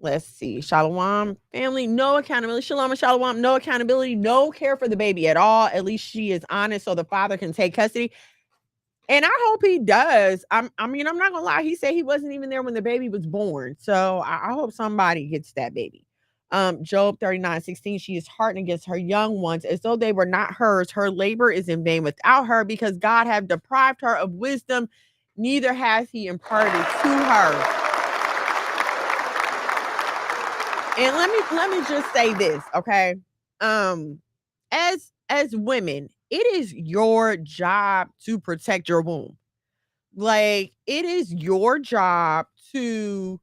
Let's see. Shalom family, no accountability. Shalom and shalom, no accountability, no care for the baby at all. At least she is honest so the father can take custody. And I hope he does. I'm not gonna lie. He said he wasn't even there when the baby was born. So I hope somebody gets that baby. Job 39:16, she is hardened against her young ones as though they were not hers. Her labor is in vain without her because God have deprived her of wisdom. Neither has he imparted to her. And let me just say this, okay? As women, it is your job to protect your womb. Like, it is your job to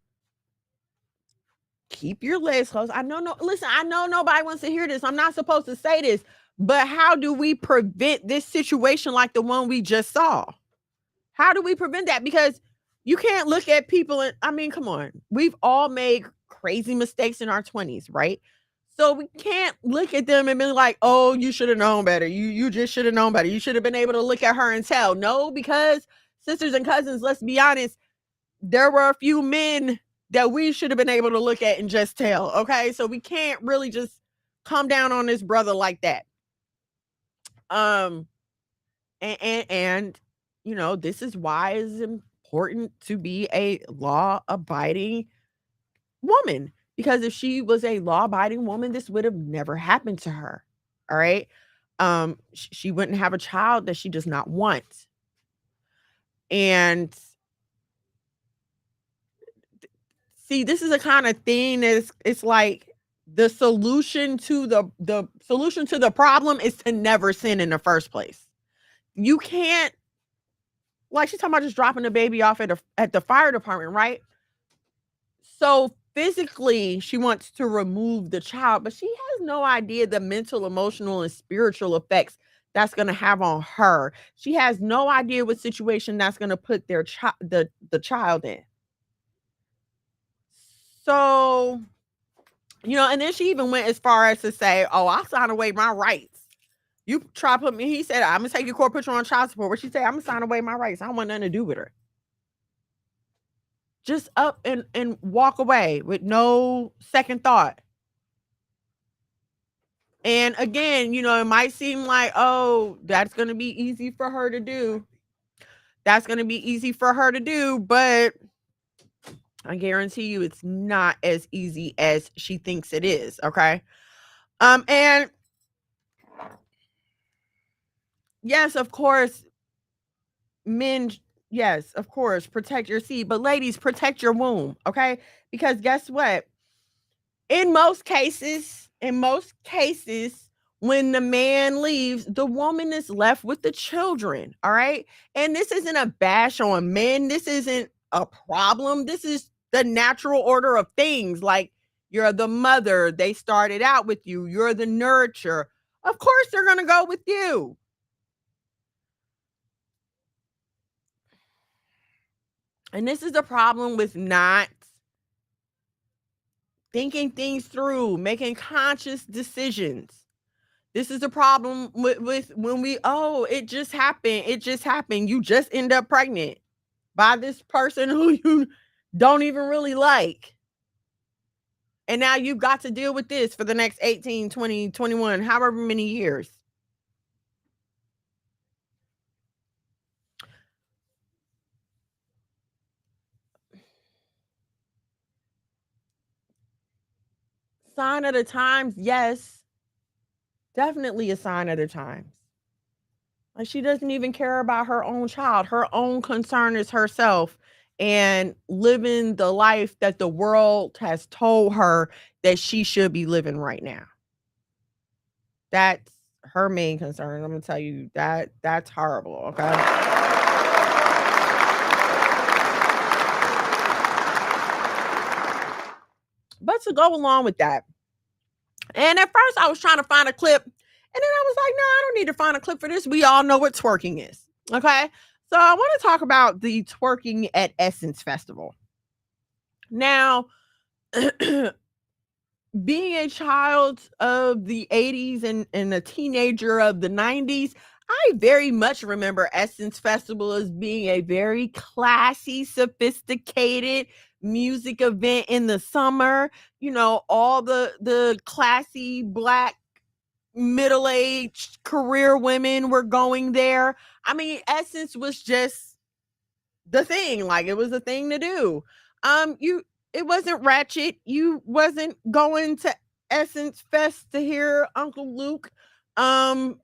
keep your legs closed. I know nobody wants to hear this. I'm not supposed to say this, but how do we prevent this situation like the one we just saw? How do we prevent that? Because you can't look at people and I mean, come on. We've all made crazy mistakes in our 20s, right? So we can't look at them and be like, "Oh, you should have known better. You just should have known better. You should have been able to look at her and tell." No, because sisters and cousins, let's be honest, there were a few men that we should have been able to look at and just tell. Okay? So we can't really just come down on this brother like that. And you know, this is why it's important to be a law-abiding woman. Because if she was a law-abiding woman, this would have never happened to her. All right. She wouldn't have a child that she does not want. And see, this is a kind of thing that's it's like the solution to the solution to the problem is to never sin in the first place. You can't, like she's talking about just dropping the baby off at the fire department, right? So physically, she wants to remove the child, but she has no idea the mental, emotional, and spiritual effects that's going to have on her. She has no idea what situation that's going to put their the child in. So, you know, and then she even went as far as to say, "Oh, I'll sign away my rights. You try to put me," he said, "I'm gonna take your court, put you on child support." What she say? "I'm gonna sign away my rights. I don't want nothing to do with her." Just up and walk away with no second thought. And again, you know, it might seem like, oh, that's going to be easy for her to do. That's going to be easy for her to do, but I guarantee you it's not as easy as she thinks it is, okay? And yes, of course, men, yes, of course, protect your seed, but ladies, protect your womb, okay? Because guess what? In most cases, when the man leaves, the woman is left with the children. All right. And this isn't a bash on men. This isn't a problem. This is the natural order of things. Like, you're the mother. They started out with you. You're the nurturer. Of course, they're going to go with you. And this is the problem with not thinking things through, making conscious decisions. This is the problem with when it just happened. It just happened. You just end up pregnant by this person who you don't even really like. And now you've got to deal with this for the next 18, 20, 21, however many years. Sign of the times, yes. Definitely a sign of the times. Like, she doesn't even care about her own child. Her own concern is herself and living the life that the world has told her that she should be living right now. That's her main concern. I'm gonna tell you that's horrible, okay? But to go along with that, and at first I was trying to find a clip, and then I was like, no, I don't need to find a clip for this. We all know what twerking is. Okay. So I want to talk about the twerking at Essence Festival. Now, being a child of the 80s and a teenager of the 90s, I very much remember Essence Festival as being a very classy, sophisticated music event in the summer. You know, all the classy Black middle-aged career women were going there. I mean, Essence was just the thing. Like, it was a thing to do. It wasn't ratchet. You wasn't going to Essence Fest to hear Uncle Luke. You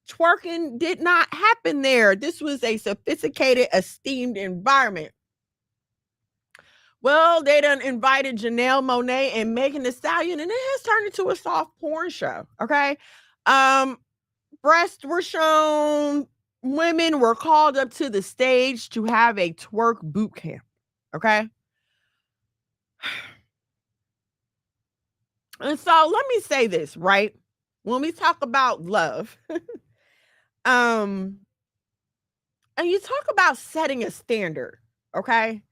twerking did not happen there. This was a sophisticated, esteemed environment. Well, they done invited Janelle Monáe and Megan Thee Stallion, and it has turned into a soft porn show. Okay. Breasts were shown, women were called up to the stage to have a twerk boot camp. Okay. And so let me say this, right? When we talk about love, and you talk about setting a standard, okay?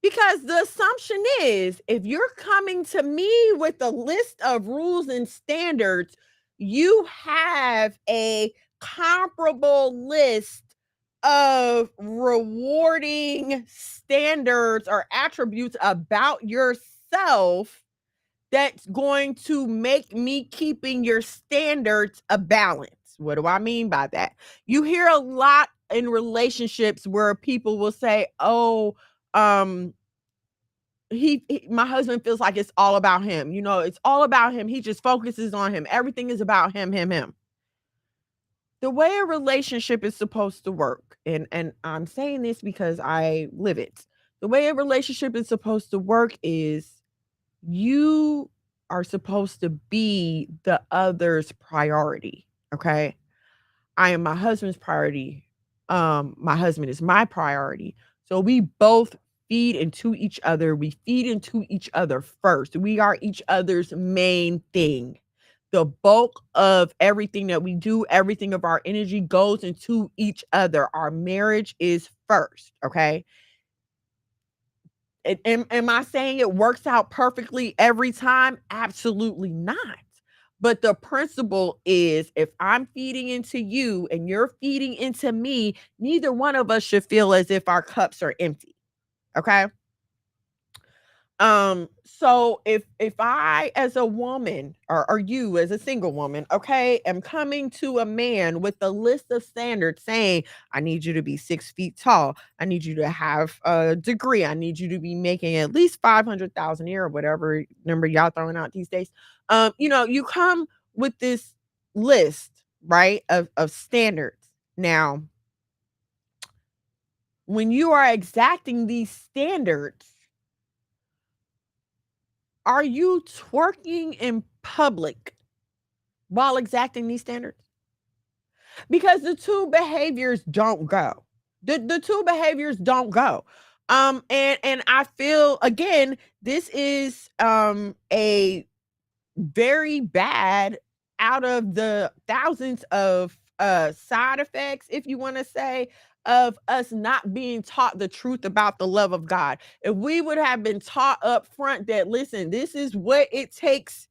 Because the assumption is if you're coming to me with a list of rules and standards, you have a comparable list of rewarding standards or attributes about yourself that's going to make me keeping your standards a balance. What do I mean by that? You hear a lot in relationships where people will say, "Oh, my husband feels like it's all about him. You know, it's all about him. He just focuses on him. Everything is about him, him, him." The way a relationship is supposed to work, and I'm saying this because I live it. The way a relationship is supposed to work is you are supposed to be the other's priority. Okay. I am my husband's priority. My husband is my priority. So we both feed into each other. We feed into each other first. We are each other's main thing. The bulk of everything that we do, everything of our energy goes into each other. Our marriage is first. Okay. Am I saying it works out perfectly every time? Absolutely not. But the principle is if I'm feeding into you and you're feeding into me, neither one of us should feel as if our cups are empty. Okay. So if I as a woman or you as a single woman, okay, am coming to a man with a list of standards saying, I need you to be 6 feet tall, I need you to have a degree, I need you to be making at least 500,000 a year or whatever number y'all throwing out these days. You come with this list, right, of standards. Now, when you are exacting these standards, are you twerking in public while exacting these standards? Because the two behaviors don't go. The two behaviors don't go. And I feel again, this is a very bad out of the thousands of side effects, if you want to say, of us not being taught the truth about the love of God. If we would have been taught up front that, listen, this is what it takes.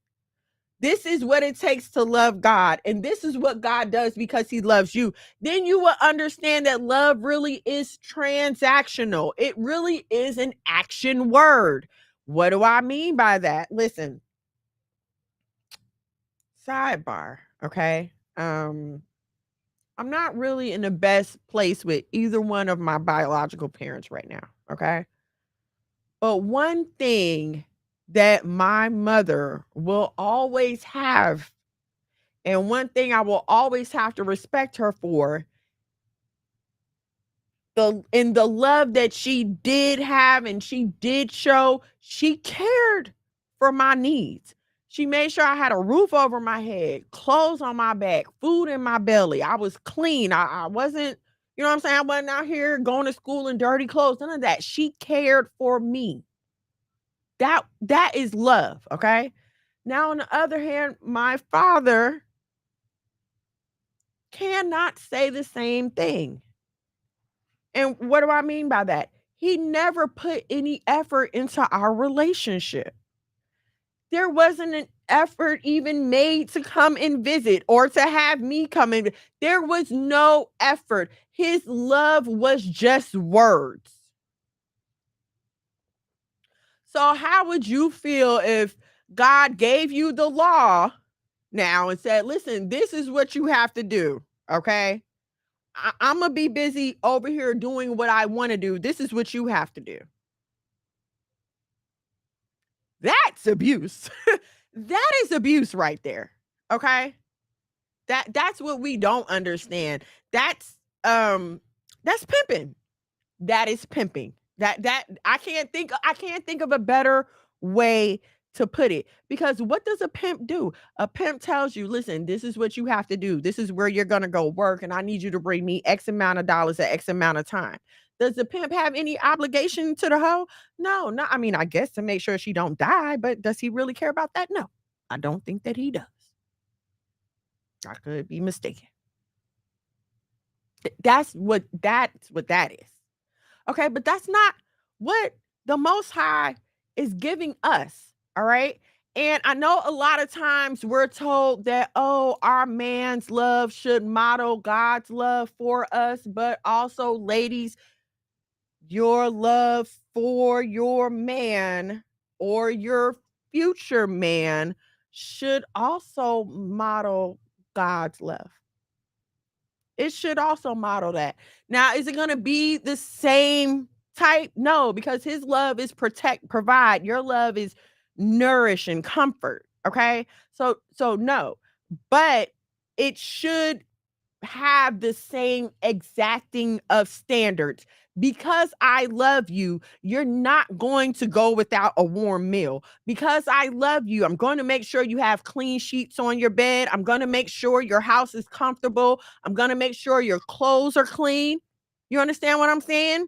This is what it takes to love God. And this is what God does because he loves you. Then you will understand that love really is transactional. It really is an action word. What do I mean by that? Listen, sidebar, okay? I'm not really in the best place with either one of my biological parents right now, okay? But one thing that my mother will always have, and one thing I will always have to respect her for, the love that she did have and she did show, she cared for my needs. She made sure I had a roof over my head, clothes on my back, food in my belly. I was clean. I wasn't, you know what I'm saying? I wasn't out here going to school in dirty clothes. None of that. She cared for me. That is love, okay? Now, on the other hand, my father cannot say the same thing. And what do I mean by that? He never put any effort into our relationship. There wasn't an effort even made to come and visit or to have me come in. There was no effort. His love was just words. So how would you feel if God gave you the law now and said, listen, this is what you have to do, okay? I'm going to be busy over here doing what I want to do. This is what you have to do. That's abuse. That is abuse right there. Okay? That's what we don't understand. That's pimping. That is pimping. That I can't think of a better way to put it, because what does a pimp do? A pimp tells you, listen, this is what you have to do. This is where you're going to go work, and I need you to bring me X amount of dollars at X amount of time. Does the pimp have any obligation to the hoe? No, I mean, I guess to make sure she don't die, but does he really care about that? No, I don't think that he does. I could be mistaken. That's what that is. Okay, but that's not what the Most High is giving us. All right. And I know a lot of times we're told that, oh, our man's love should model God's love for us, but also, ladies, your love for your man or your future man should also model God's love. It should also model that. Now, is it going to be the same type? No, because his love is protect, provide. Your love is nourish and comfort. Okay. So no, but it should have the same exacting of standards. Because I love you, you're not going to go without a warm meal. Because I love you, I'm going to make sure you have clean sheets on your bed. I'm going to make sure your house is comfortable. I'm going to make sure your clothes are clean. You understand what I'm saying?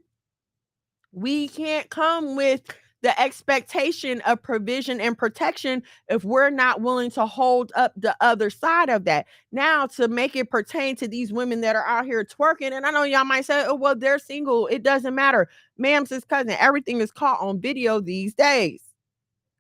We can't come with the expectation of provision and protection if we're not willing to hold up the other side of that. Now, to make it pertain to these women that are out here twerking, and I know y'all might say, oh, well, they're single. It doesn't matter. Ma'am, sis, cousin, everything is caught on video these days.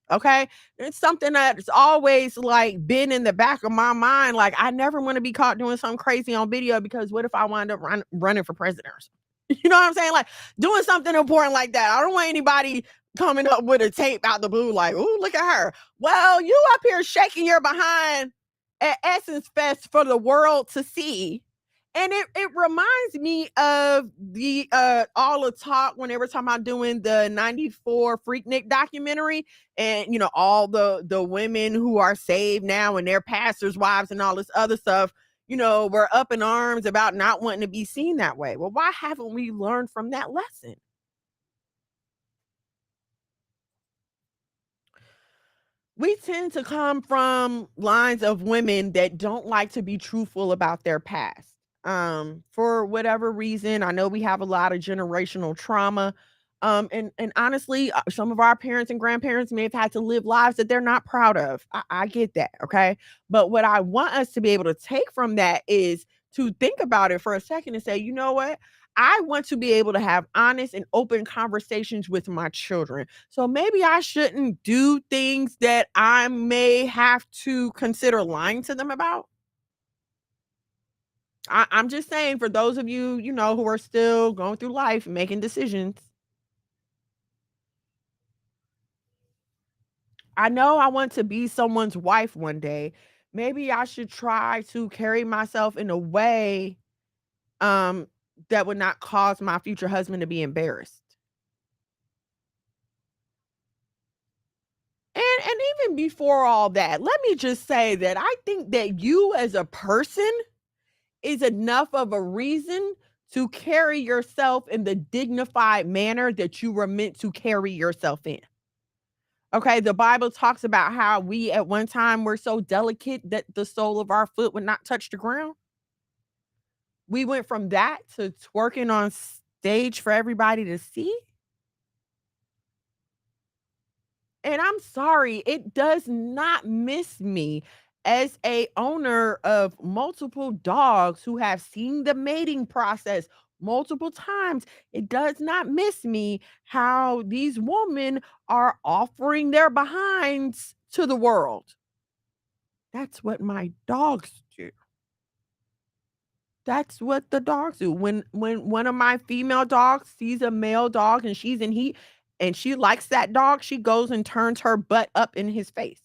Okay. It's something that's always like been in the back of my mind. Like, I never want to be caught doing something crazy on video, because what if I wind up running for president or something? You know what I'm saying? Like, doing something important like that. I don't want anybody coming up with a tape out the blue like, ooh, look at her. Well, you up here shaking your behind at Essence Fest for the world to see. And it reminds me of the all the talk when they were talking about doing the 94 Freaknik documentary, and you know, all the women who are saved now and their pastors' wives and all this other stuff, you know, were up in arms about not wanting to be seen that way. Well, why haven't we learned from that lesson? We tend to come from lines of women that don't like to be truthful about their past. For whatever reason, I know we have a lot of generational trauma. And honestly, some of our parents and grandparents may have had to live lives that they're not proud of. I get that, okay? But what I want us to be able to take from that is to think about it for a second and say, you know what? I want to be able to have honest and open conversations with my children. So maybe I shouldn't do things that I may have to consider lying to them about. I'm just saying, for those of you, you know, who are still going through life and making decisions. I know I want to be someone's wife one day. Maybe I should try to carry myself in a way um that would not cause my future husband to be embarrassed. And even before all that, let me just say that I think that you as a person is enough of a reason to carry yourself in the dignified manner that you were meant to carry yourself in. Okay, the Bible talks about how we at one time were so delicate that the sole of our foot would not touch the ground. We went from that to twerking on stage for everybody to see. And I'm sorry, it does not miss me as a owner of multiple dogs who have seen the mating process multiple times. It does not miss me how these women are offering their behinds to the world. That's what my dogs do. That's what the dogs do. When one of my female dogs sees a male dog and she's in heat and she likes that dog, she goes and turns her butt up in his face.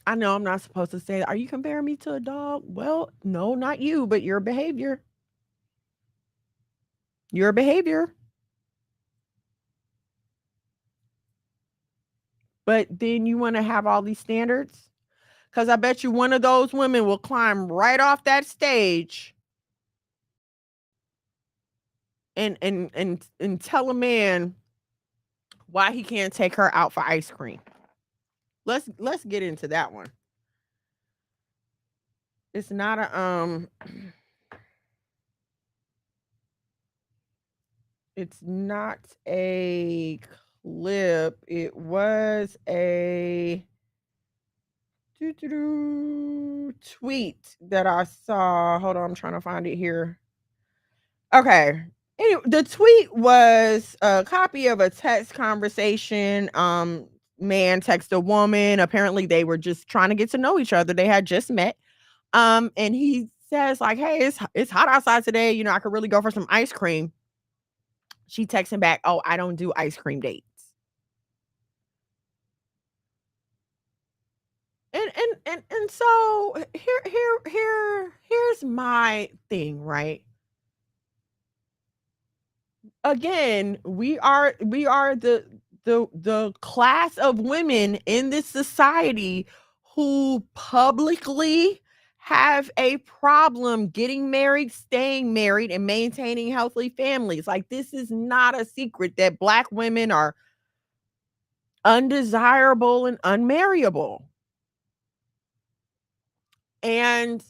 I know I'm not supposed to say, "Are you comparing me to a dog?" Well, no, not you, but your behavior. Your behavior. But then you wanna have all these standards? Because I bet you one of those women will climb right off that stage and tell a man why he can't take her out for ice cream. Let's get into that one. It's not a it's not a clip. It was a tweet that I saw. Hold on, I'm trying to find it here. Okay. Anyway, the tweet was a copy of a text conversation. Man text a woman. Apparently, they were just trying to get to know each other. They had just met. And he says, like, hey, it's hot outside today. You know, I could really go for some ice cream. She texts him back, oh, I don't do ice cream dates. And so here's my thing, right? Again, we are the class of women in this society who publicly have a problem getting married, staying married, and maintaining healthy families. Like, this is not a secret that Black women are undesirable and unmarriable. And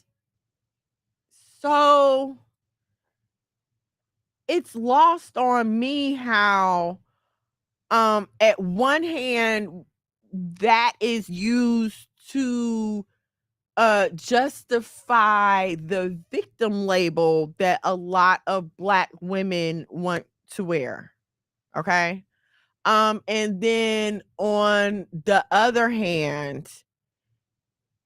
so it's lost on me how at one hand that is used to justify the victim label that a lot of Black women want to wear. Okay? And then on the other hand,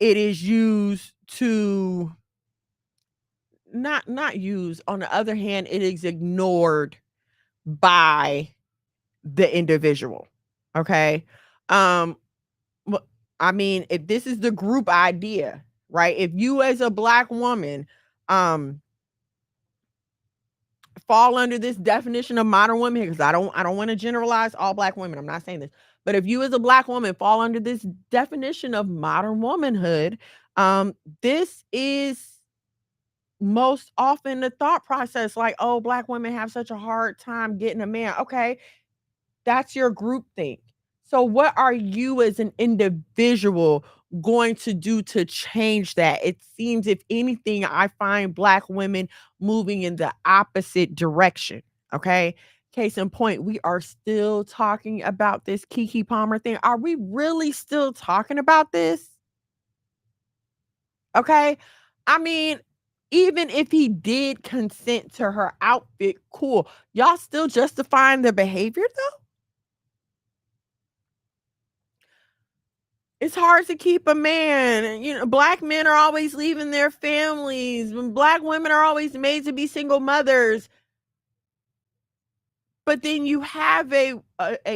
it is used to not used. On the other hand, it is ignored by the individual. Okay? I mean, if this is the group idea, right? If you as a Black woman fall under this definition of modern woman, because I don't want to generalize all Black women. I'm not saying this. But if you as a Black woman fall under this definition of modern womanhood, this is most often the thought process, like, oh, Black women have such a hard time getting a man. Okay, that's your group think. So what are you as an individual going to do to change that? It seems, if anything, I find Black women moving in the opposite direction. Okay. Case in point, we are still talking about this Keke Palmer thing. Are we really still talking about this? Okay. I mean, even if he did consent to her outfit, cool. Y'all still justifying the behavior though? It's hard to keep a man. You know, Black men are always leaving their families. Black women are always made to be single mothers. But then you have a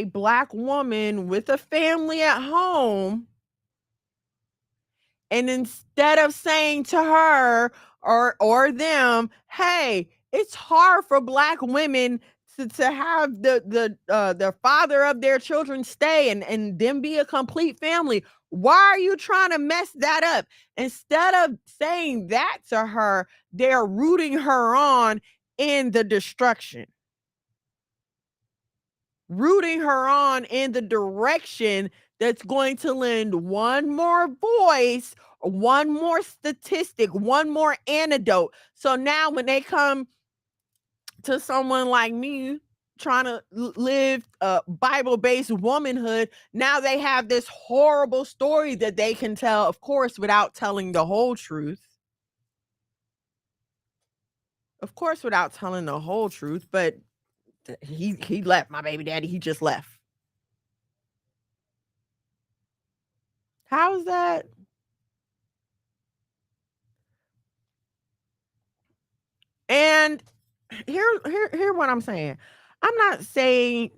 Black woman with a family at home, and instead of saying to her or them, hey, it's hard for Black women to have the father of their children stay and them be a complete family. Why are you trying to mess that up? Instead of saying that to her, they're rooting her on in the destruction. Rooting her on in the direction that's going to lend one more voice, one more statistic, one more antidote. So now when they come to someone like me trying to live a Bible-based womanhood, now they have this horrible story that they can tell, of course, without telling the whole truth. Of course, without telling the whole truth, but he left, my baby daddy. He just left. How's that? And here what I'm saying. I'm not saying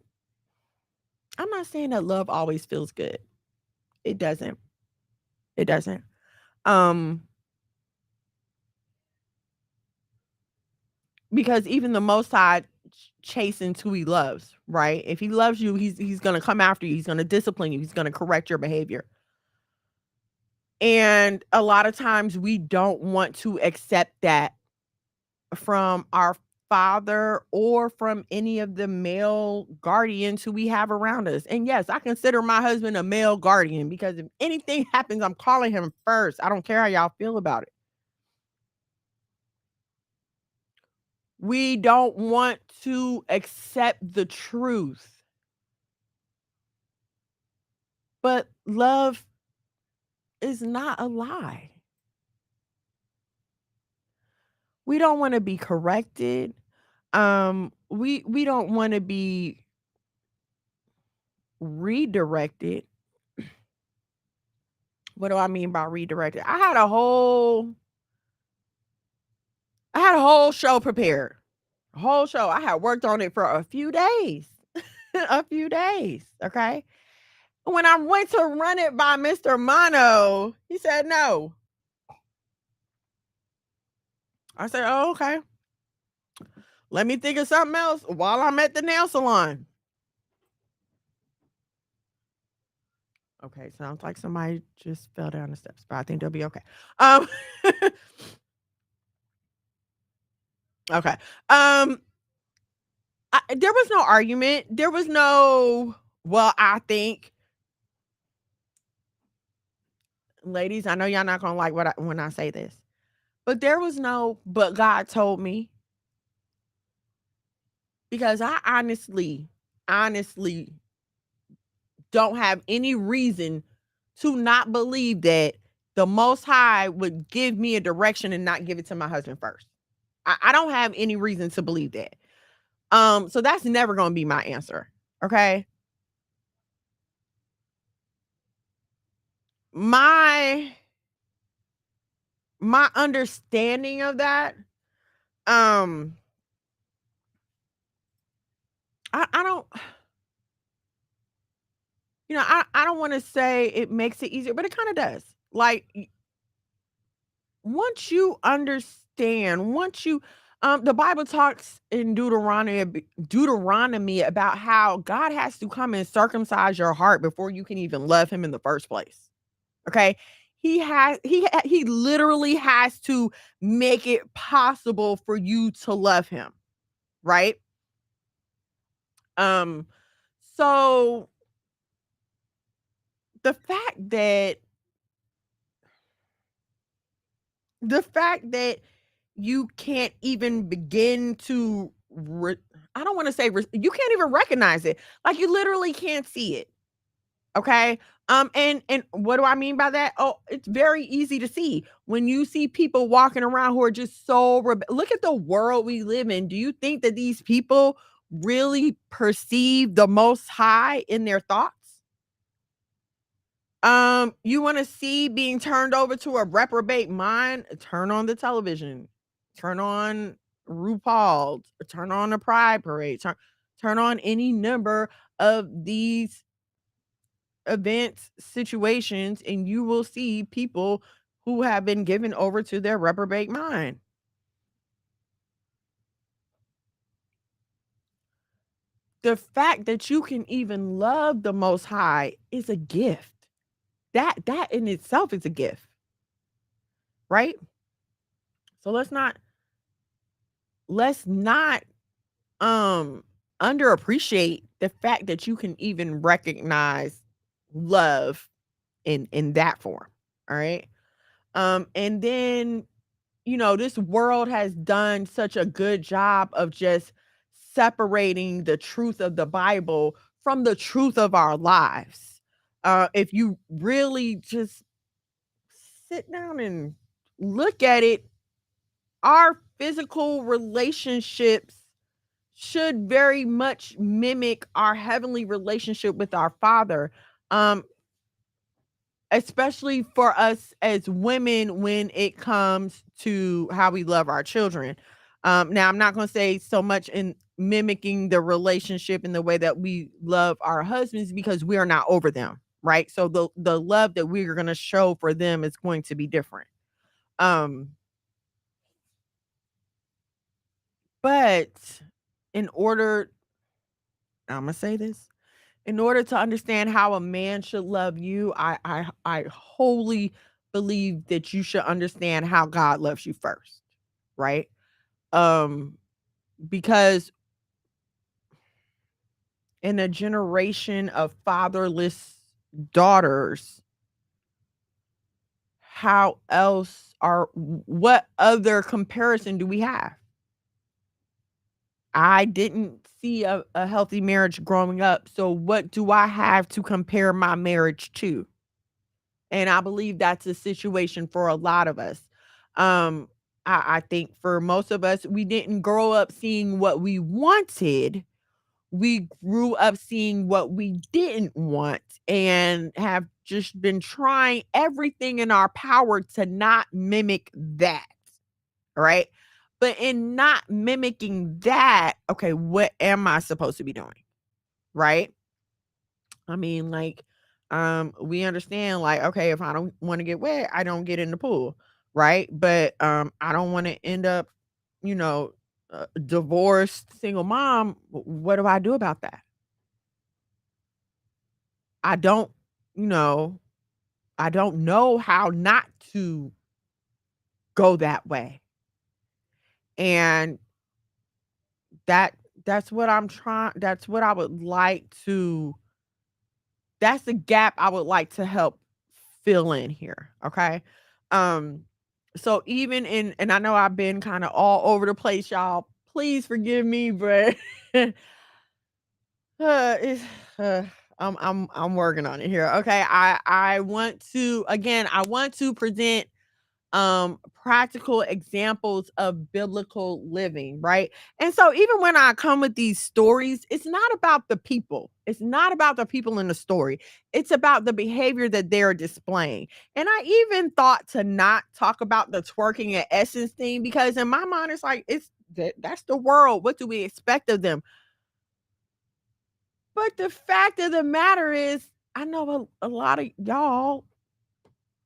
that love always feels good. It doesn't. It doesn't. Because even the Most High chastens who he loves, right? If he loves you, he's going to come after you. He's going to discipline you. He's going to correct your behavior. And a lot of times we don't want to accept that from our father or from any of the male guardians who we have around us. And yes, I consider my husband a male guardian because if anything happens, I'm calling him first. I don't care how y'all feel about it. We don't want to accept the truth. But love is not a lie. We don't want to be corrected. We don't want to be redirected. What do I mean by redirected? I had a whole show prepared. A whole show. I had worked on it for a few days. A few days, okay? When I went to run it by Mr. Mono, he said no. I said, "Oh, okay. Let me think of something else while I'm at the nail salon." Okay, sounds like somebody just fell down the steps, but I think they'll be okay. Okay. There was no argument. There was no, well, I think. Ladies, I know y'all not gonna like when I say this, but there was no, but God told me, because I honestly don't have any reason to not believe that the Most High would give me a direction and not give it to my husband first. I don't have any reason to believe that. So that's never gonna be my answer. Okay. My understanding of that, um, I don't, I don't want to say it makes it easier, but it kind of does. Like, once you understand, the Bible talks in Deuteronomy about how God has to come and circumcise your heart before you can even love him in the first place. Okay? He literally has to make it possible for you to love him, right? Um so the fact that you can't even begin to I don't want to say you can't even recognize it. Like, you literally can't see it. Okay? And what do I mean by that? Oh, it's very easy to see. When you see people walking around who are just so look at the world we live in. Do you think that these people really perceive the Most High in their thoughts? You want to see being turned over to a reprobate mind? Turn on the television, turn on RuPaul, turn on the Pride Parade, turn on any number of these events, situations, and you will see people who have been given over to their reprobate mind. The fact that you can even love the Most High is a gift. That in itself is a gift, right? So let's not underappreciate the fact that you can even recognize love in that form. All right. And then, this world has done such a good job of just separating the truth of the Bible from the truth of our lives. If you really just sit down and look at it, our physical relationships should very much mimic our heavenly relationship with our Father. Especially for us as women when it comes to how we love our children. Now, I'm not going to say so much in mimicking the relationship in the way that we love our husbands, because we are not over them, right? So the love that we are going to show for them is going to be different. But in order, I'm going to say this, in order to understand how a man should love you, I wholly believe that you should understand how God loves you first, right? Because in a generation of fatherless daughters, what other comparison do we have? I didn't see a healthy marriage growing up, so what do I have to compare my marriage to? And I believe that's a situation for a lot of us. I think for most of us, we didn't grow up seeing what we wanted. We grew up seeing what we didn't want and have just been trying everything in our power to not mimic that, right? But in not mimicking that, okay, what am I supposed to be doing? Right? I mean, like, we understand, like, okay, if I don't want to get wet, I don't get in the pool, right? But I don't want to end up, you know, divorced single mom. What do I do about that? I don't, you know, I don't know how not to go that way. And that's what I'm trying, that's what I would like to, that's the gap I would like to help fill in here. Okay. So even in, and I know I've been kind of all over the place, y'all. Please forgive me, but it's, I'm working on it here. Okay. I want to, again, I want to present practical examples of biblical living, right? And so even when I come with these stories, it's not about the people. It's not about the people in the story. It's about the behavior that they're displaying. And I even thought to not talk about the twerking and essence thing, because in my mind it's like, that's the world. What do we expect of them? But the fact of the matter is, I know a lot of y'all,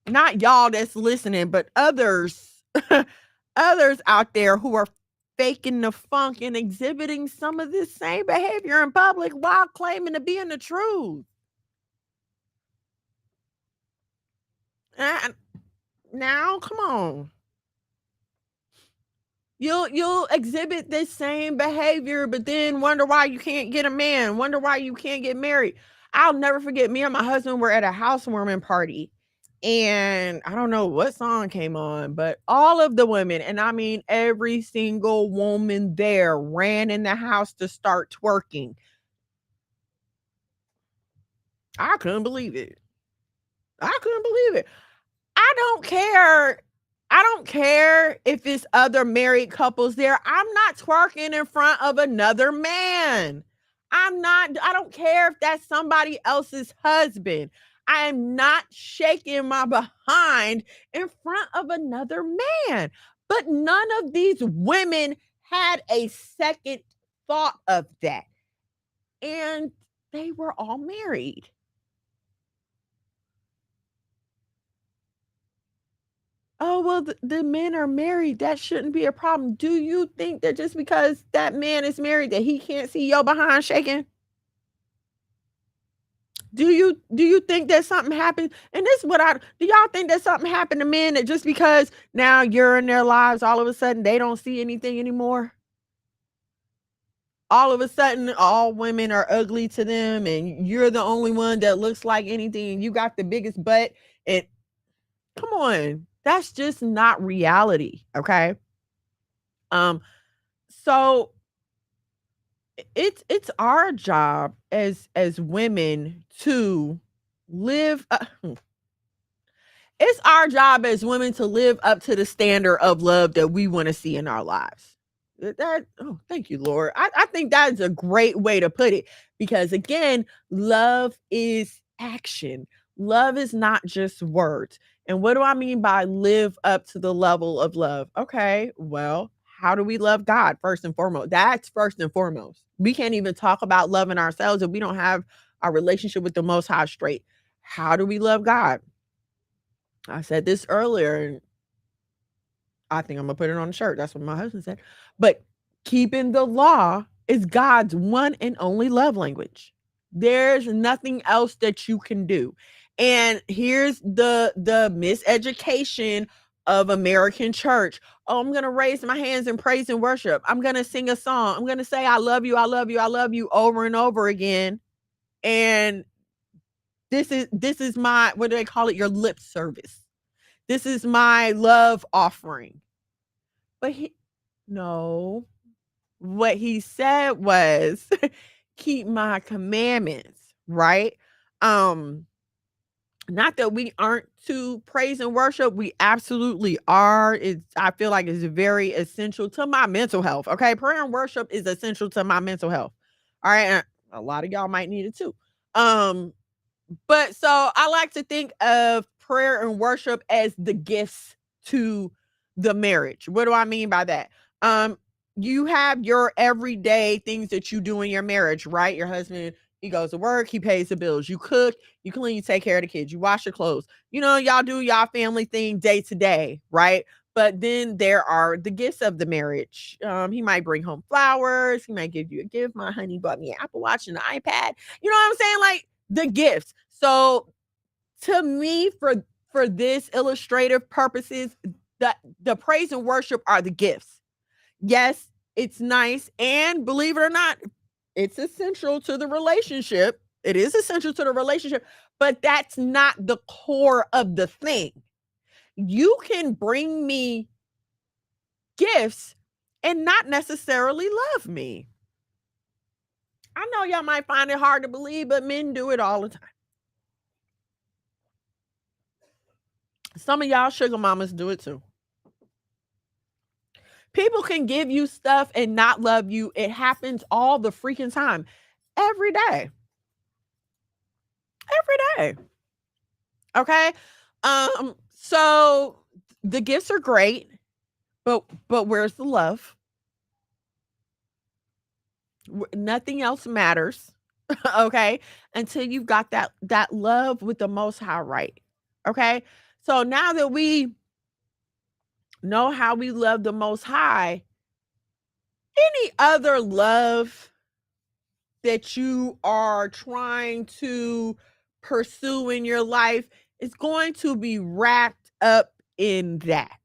not y'all that's listening, but others, others out there who are faking the funk and exhibiting some of this same behavior in public while claiming to be in the truth. And now, come on. You'll exhibit this same behavior, but then wonder why you can't get a man, wonder why you can't get married. I'll never forget, me and my husband were at a housewarming party, and I don't know what song came on, but all of the women, and I mean every single woman there, ran in the house to start twerking. I couldn't believe it. I couldn't believe it. I don't care. I don't care if it's other married couples there. I'm not twerking in front of another man. I don't care if that's somebody else's husband. I am not shaking my behind in front of another man. But none of these women had a second thought of that. And they were all married. Oh, well, the men are married. That shouldn't be a problem. Do you think that just because that man is married that he can't see your behind shaking? Do you think that something happened? And this is what do y'all think that something happened to men that just because now you're in their lives, all of a sudden they don't see anything anymore? All of a sudden, all women are ugly to them, and you're the only one that looks like anything, and you got the biggest butt. And come on, that's just not reality. Okay. So it's our job as women to live it's our job as women to live up to the standard of love that we want to see in our lives. Oh, thank you, Lord. I think that's a great way to put it, because again, love is action. Love is not just words. And what do I mean by live up to the level of love? Okay, well, how do we love God first and foremost? That's first and foremost. We can't even talk about loving ourselves if we don't have our relationship with the Most High straight. How do we love God? I said this earlier, and I think I'm gonna put it on a shirt. That's what my husband said. But keeping the law is God's one and only love language. There's nothing else that you can do. And here's the miseducation of American church. Oh, I'm going to raise my hands in praise and worship. I'm going to sing a song. I'm going to say, I love you, I love you, I love you over and over again. And this is my, what do they call it? Your lip service. This is my love offering. But no, what he said was keep my commandments, right? Not that we aren't to praise and worship. We absolutely are. I feel like it's very essential to my mental health. Okay. Prayer and worship is essential to my mental health. All right. And a lot of y'all might need it too. But so I like to think of prayer and worship as the gifts to the marriage. What do I mean by that? You have your everyday things that you do in your marriage, right? Your husband, he goes to work, he pays the bills. You cook, you clean, you take care of the kids, you wash your clothes. You know, y'all do y'all family thing day to day, right? But then there are the gifts of the marriage. He might bring home flowers. He might give you a gift. My honey bought me an Apple Watch and an iPad. You know what I'm saying? Like the gifts. So to me, for this illustrative purposes, the praise and worship are the gifts. Yes, it's nice. And believe it or not, it's essential to the relationship. It is essential to the relationship, but that's not the core of the thing. You can bring me gifts and not necessarily love me. I know y'all might find it hard to believe, but men do it all the time. Some of y'all sugar mamas do it too. People can give you stuff and not love you. It happens all the freaking time. Every day. Every day. Okay? So the gifts are great, but where's the love? Nothing else matters. Okay? Until you've got that love with the Most High, right? Okay? So now that we know how we love the Most High, any other love that you are trying to pursue in your life is going to be wrapped up in that.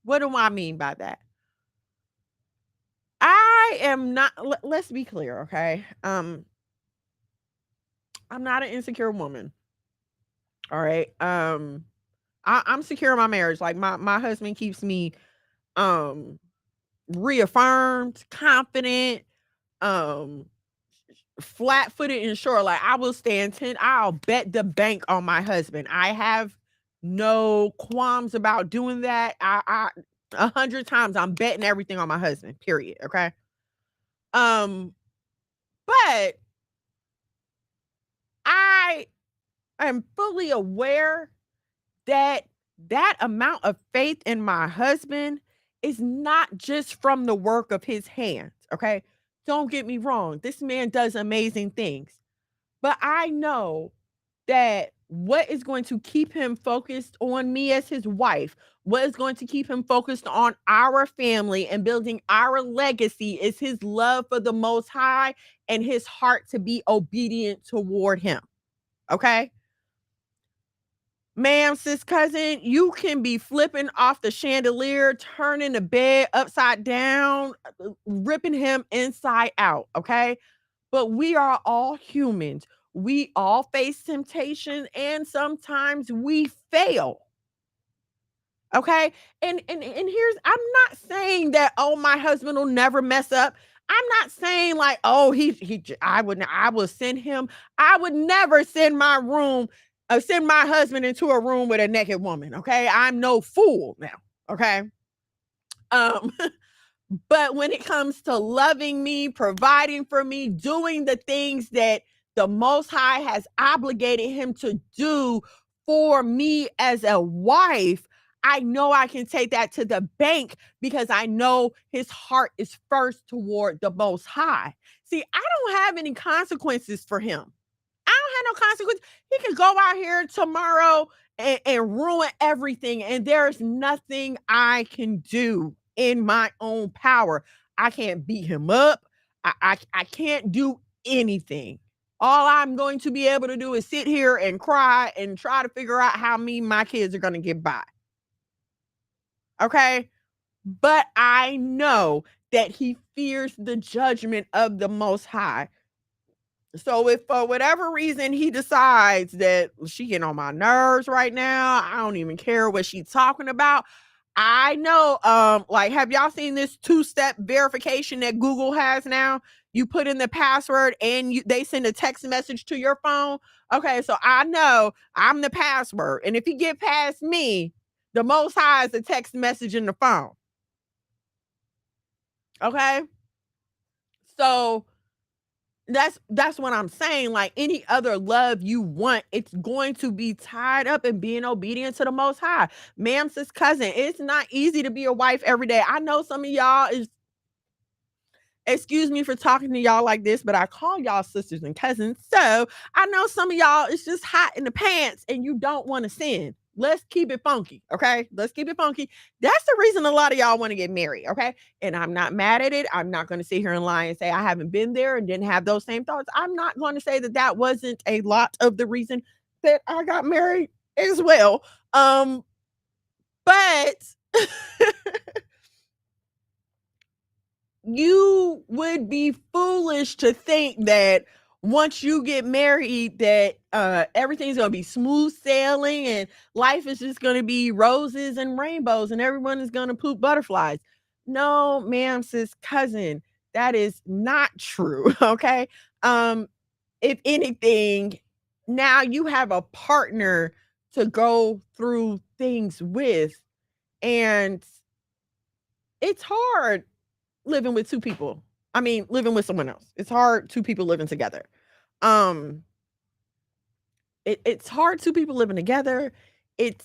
What do I mean by that? I am not, let's be clear, okay? I'm not an insecure woman. All right. I'm secure in my marriage. Like my husband keeps me reaffirmed, confident, flat-footed and sure. Like I will stand 10. I'll bet the bank on my husband. I have no qualms about doing that. I 100 times I'm betting everything on my husband, period. Okay. But I am fully aware that amount of faith in my husband is not just from the work of his hands. Okay. Don't get me wrong. This man does amazing things. But I know that what is going to keep him focused on me as his wife, what is going to keep him focused on our family and building our legacy is his love for the Most High and his heart to be obedient toward him. Okay? Ma'am, sis cousin, you can be flipping off the chandelier, turning the bed upside down, ripping him inside out, okay? But we are all humans. We all face temptation and sometimes we fail. Okay? And here's, I'm not saying that, oh, my husband will never mess up. I'm not saying like, oh, I would send him. I would never send my husband into a room with a naked woman. Okay. I'm no fool now. Okay. But when it comes to loving me, providing for me, doing the things that the Most High has obligated him to do for me as a wife, I know I can take that to the bank because I know his heart is first toward the Most High. See, I don't have any consequences for him. I don't have no consequences. He can go out here tomorrow and ruin everything, and there's nothing I can do in my own power. I can't beat him up. I can't do anything. All I'm going to be able to do is sit here and cry and try to figure out how me and my kids are going to get by. Okay? But I know that he fears the judgment of the Most High. So if for whatever reason he decides that she getting on my nerves right now, I don't even care what she's talking about. I know, like, have y'all seen this 2-step verification that Google has now? You put in the password and they send a text message to your phone. Okay, so I know I'm the password. And if he get past me, the Most High is a text message in the phone. Okay? So that's what I'm saying. Like, any other love you want, it's going to be tied up in being obedient to the Most High. Ma'am, sis, cousin, it's not easy to be a wife every day. I know some of y'all is, excuse me for talking to y'all like this, but I call y'all sisters and cousins. So I know some of y'all is just hot in the pants and you don't want to sin. Let's keep it funky, okay? Let's keep it funky. That's the reason a lot of y'all want to get married, okay? And I'm not mad at it. I'm not going to sit here and lie and say I haven't been there and didn't have those same thoughts. I'm not going to say that that wasn't a lot of the reason that I got married as well. But you would be foolish to think that once you get married that everything's going to be smooth sailing and life is just going to be roses and rainbows and everyone is going to poop butterflies. No, ma'am, sis, cousin, that is not true. Okay. If anything, now you have a partner to go through things with, and it's hard living with two people. I mean, living with someone else. It's hard, two people living together. It's hard, two people living together. It's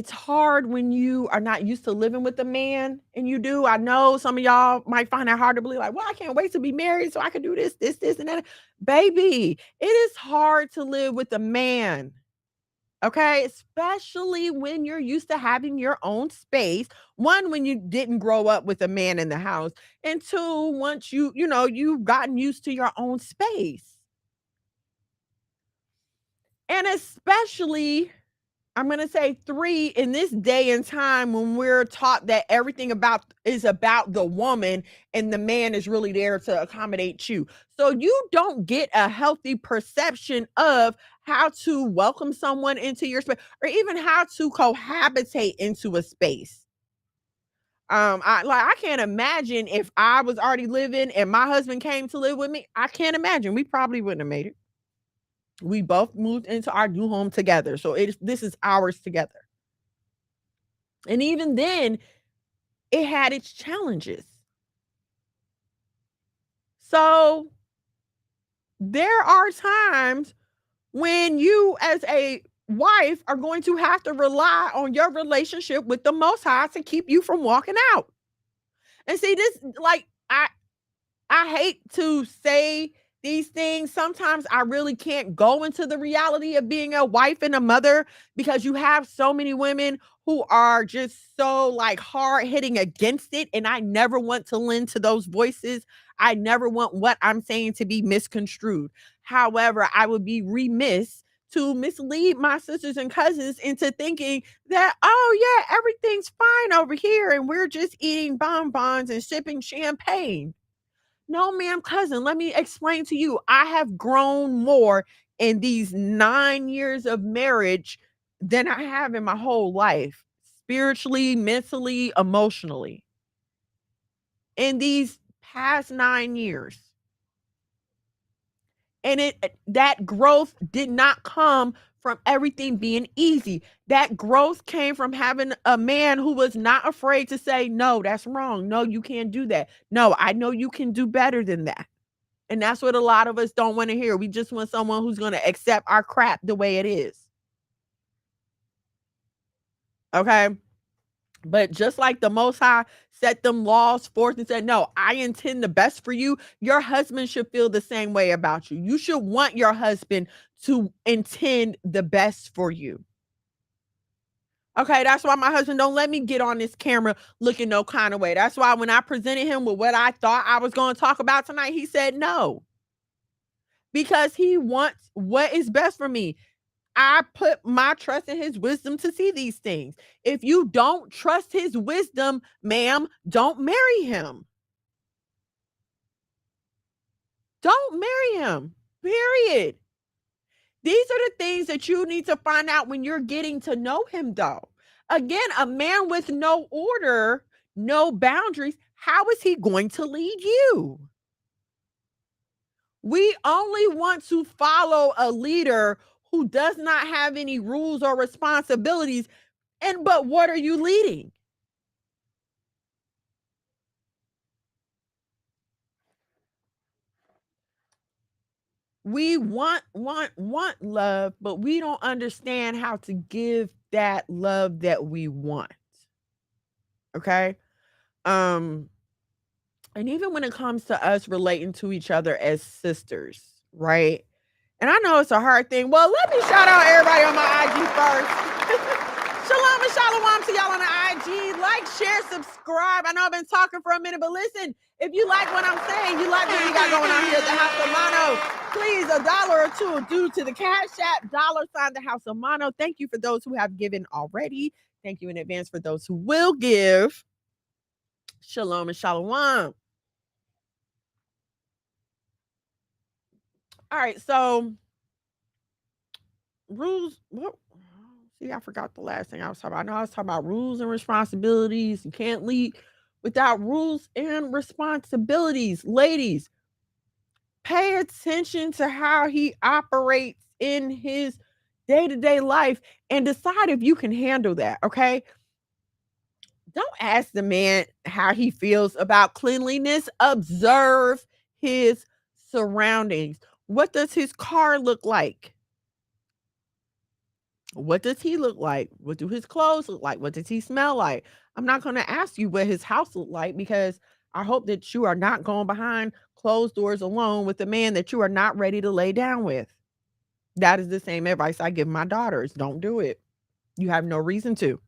hard when you are not used to living with a man and you do. I know some of y'all might find that hard to believe, like, well, I can't wait to be married so I can do this, and that. Baby, it is hard to live with a man. Okay, especially when you're used to having your own space. One, when you didn't grow up with a man in the house, and two, once you've gotten used to your own space. And especially, I'm going to say three, in this day and time when we're taught that everything is about the woman and the man is really there to accommodate you. So you don't get a healthy perception of how to welcome someone into your space or even how to cohabitate into a space. I can't imagine if I was already living and my husband came to live with me. I can't imagine. We probably wouldn't have made it. We both moved into our new home together. So this is ours together. And even then, it had its challenges. So there are times when you as a wife are going to have to rely on your relationship with the Most High to keep you from walking out. And see, this, like, I hate to say these things. Sometimes I really can't go into the reality of being a wife and a mother because you have so many women who are just so like hard hitting against it. And I never want to lend to those voices. I never want what I'm saying to be misconstrued. However, I would be remiss to mislead my sisters and cousins into thinking that, oh yeah, everything's fine over here and we're just eating bonbons and sipping champagne. No, ma'am, cousin, let me explain to you. I have grown more in these 9 years of marriage than I have in my whole life, spiritually, mentally, emotionally. In these past 9 years. And that growth did not come from everything being easy. That growth came from having a man who was not afraid to say, no, that's wrong. No, you can't do that. No, I know you can do better than that. And that's what a lot of us don't want to hear. We just want someone who's going to accept our crap the way it is. Okay. But just like the Most High set them laws forth and said, no, I intend the best for you. Your husband should feel the same way about you. You should want your husband to intend the best for you. Okay, that's why my husband don't let me get on this camera looking no kind of way. That's why when I presented him with what I thought I was going to talk about tonight, he said no. because he wants what is best for me. I put my trust in his wisdom to see these things. If you don't trust his wisdom, ma'am, don't marry him. Don't marry him. Period. These are the things that you need to find out when you're getting to know him, though. Again, a man with no order, no boundaries, how is he going to lead you? We only want to follow a leader who does not have any rules or responsibilities. But what are you leading? We want love, but we don't understand how to give that love that we want. Okay? And even when it comes to us relating to each other as sisters, right? And I know it's a hard thing. Well, let me shout out everybody on my IG first. Shalom and shalom to y'all on the IG. Like, share, subscribe. I know I've been talking for a minute, but listen, if you like what I'm saying, you like what we got going on here at the House of Mono, please, $1 or $2 due to the Cash App, $ the House of Mono. Thank you for those who have given already. Thank you in advance for those who will give. Shalom and shalom. All right, so rules. What? See, I forgot the last thing I was talking about. I know I was talking about rules and responsibilities. You can't lead without rules and responsibilities. Ladies, pay attention to how he operates in his day-to-day life and decide if you can handle that, okay? Don't ask the man how he feels about cleanliness. Observe his surroundings. What does his car look like? What does he look like? What do his clothes look like? What does he smell like? I'm not going to ask you what his house look like because I hope that you are not going behind closed doors alone with a man that you are not ready to lay down with. That is the same advice I give my daughters. Don't do it. You have no reason to.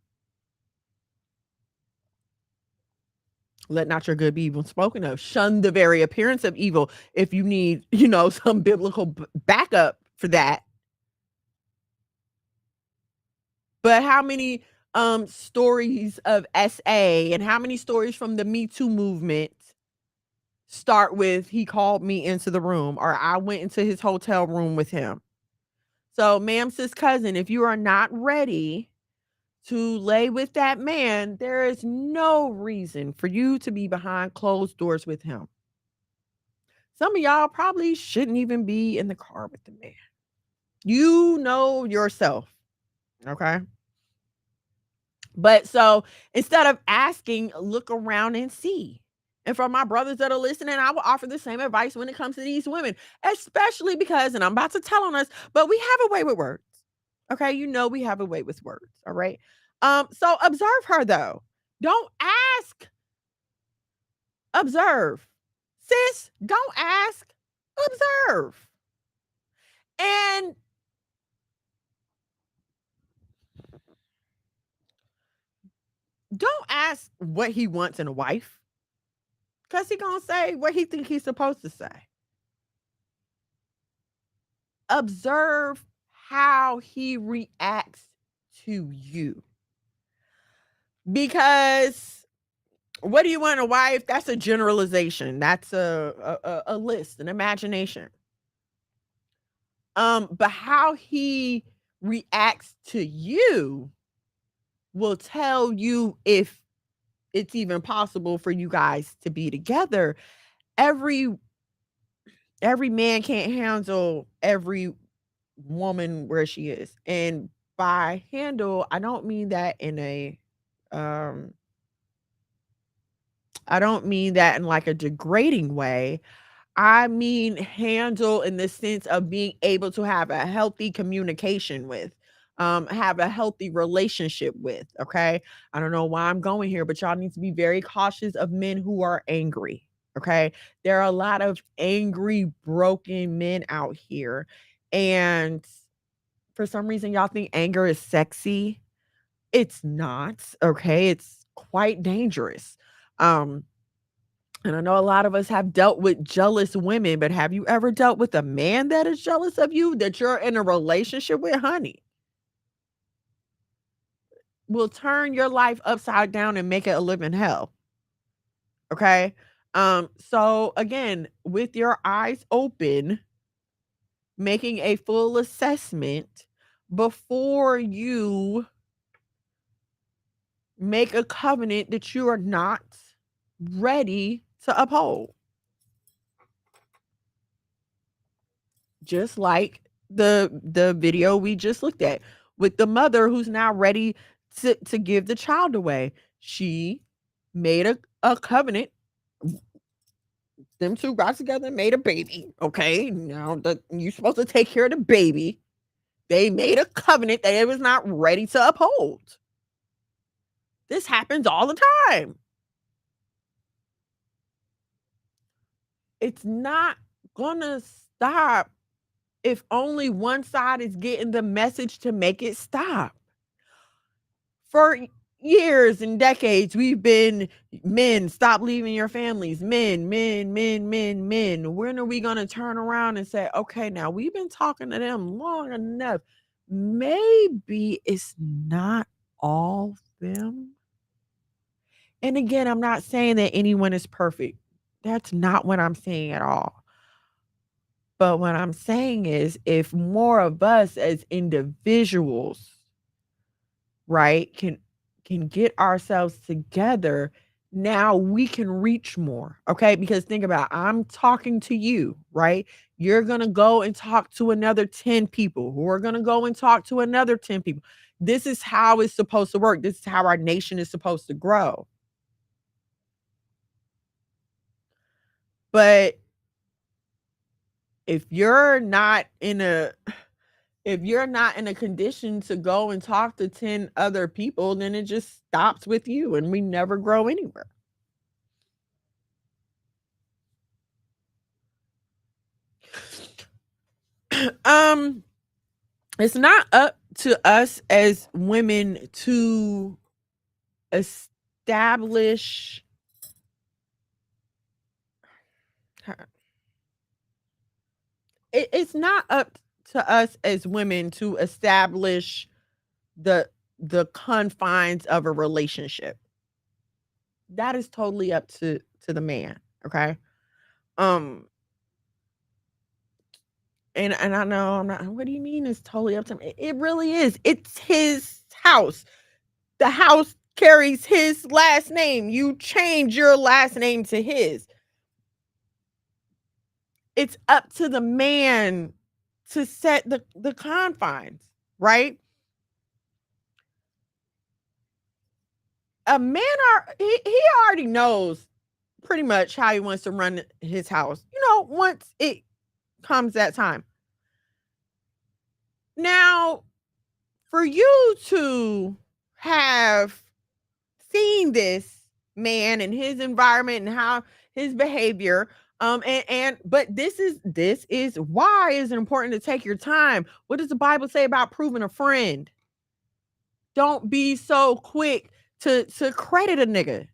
Let not your good be evil spoken of. Shun the very appearance of evil if you need, some biblical backup for that. But how many stories of SA and how many stories from the Me Too movement start with he called me into the room or I went into his hotel room with him? So, ma'am, sis, cousin, if you are not ready to lay with that man, there is no reason for you to be behind closed doors with him. Some of y'all probably shouldn't even be in the car with the man. You know yourself, okay? But so instead of asking, look around and see. And for my brothers that are listening, I will offer the same advice when it comes to these women, especially because, and I'm about to tell on us, but we have a way with words. Okay, we have a way with words. All right. So observe her though. Don't ask. Observe. Sis, don't ask. Observe. And don't ask what he wants in a wife. Because he gonna say what he think he's supposed to say. Observe how he reacts to you. Because what do you want in a wife? That's a generalization. That's a list, an imagination. But how he reacts to you will tell you if it's even possible for you guys to be together. Every man can't handle every woman where she is. And by handle, I don't mean that in a I don't mean that in like a degrading way. I mean handle in the sense of being able to have a healthy communication with, have a healthy relationship with. Okay. I don't know why I'm going here, but y'all need to be very cautious of men who are angry. Okay. There are a lot of angry, broken men out here. And for some reason, y'all think anger is sexy. It's not. Okay. It's quite dangerous. And I know a lot of us have dealt with jealous women, but have you ever dealt with a man that is jealous of you, that you're in a relationship with, honey? Will turn your life upside down and make it a living hell. Okay? So again, with your eyes open, making a full assessment before you make a covenant that you are not ready to uphold. Just like the video we just looked at with the mother who's now ready to give the child away. She made a covenant. Them two got together and made a baby. Okay, now you're supposed to take care of the baby. They made a covenant that it was not ready to uphold. This happens all the time. It's not gonna stop if only one side is getting the message to make it stop. For years and decades, we've been men, stop leaving your families. Men. When are we going to turn around and say, okay, now we've been talking to them long enough. Maybe it's not all them. And again, I'm not saying that anyone is perfect. That's not what I'm saying at all. But what I'm saying is, if more of us as individuals, right, can get ourselves together, now we can reach more. Okay, because think about it, I'm talking to you, right? You're gonna go and talk to another 10 people who are gonna go and talk to another 10 people. This is how it's supposed to work. This is how our nation is supposed to grow. But if you're not in a condition to go and talk to 10 other people, then it just stops with you and we never grow anywhere. It's not up to us as women to establish it's not up to us as women to establish the confines of a relationship. That is totally up to the man, okay? And I know I'm not, what do you mean it's totally up to him? It really is. It's his house. The house carries his last name. You change your last name to his. It's up to the man to set the confines, right? A man he already knows pretty much how he wants to run his house. Once it comes that time. Now, for you to have seen this man and his environment and how his behavior, but this is why it's important to take your time. What does the Bible say about proving a friend? Don't be so quick to credit a nigga.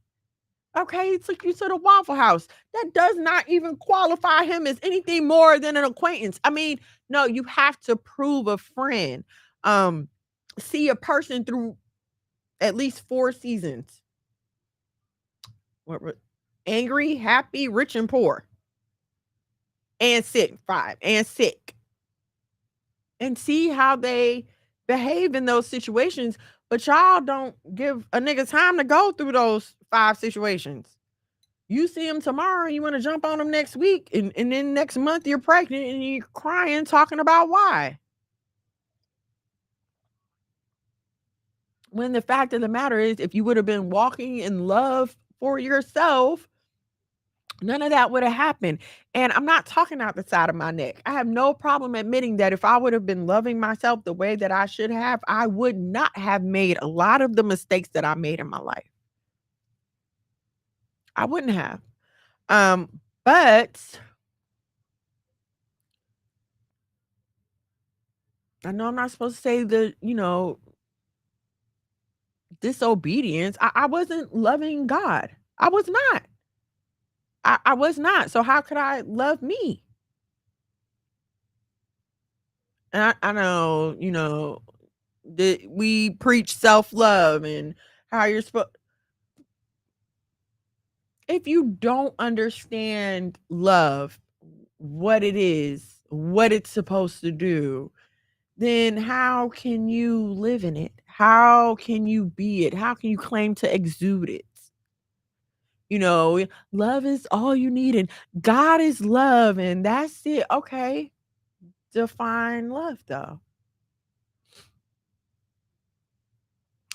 Okay, he took you to the Waffle House. That does not even qualify him as anything more than an acquaintance. I mean, no, you have to prove a friend. See a person through at least 4 seasons. What? Angry, happy, rich, and poor. And sick. 5. And sick. And see how they behave in those situations. But y'all don't give a nigga time to go through those 5 situations. You see him tomorrow, you want to jump on him next week, and then next month you're pregnant and you're crying, talking about why. When the fact of the matter is, if you would have been walking in love for yourself, none of that would have happened. And I'm not talking out the side of my neck. I have no problem admitting that if I would have been loving myself the way that I should have, I would not have made a lot of the mistakes that I made in my life. I wouldn't have. But I know I'm not supposed to say disobedience. I wasn't loving God. I was not. I was not. So how could I love me? And I know, that we preach self-love and how you're supposed. If you don't understand love, what it is, what it's supposed to do, then how can you live in it? How can you be it? How can you claim to exude it? Love is all you need, and God is love, and that's it. Okay. Define love, though.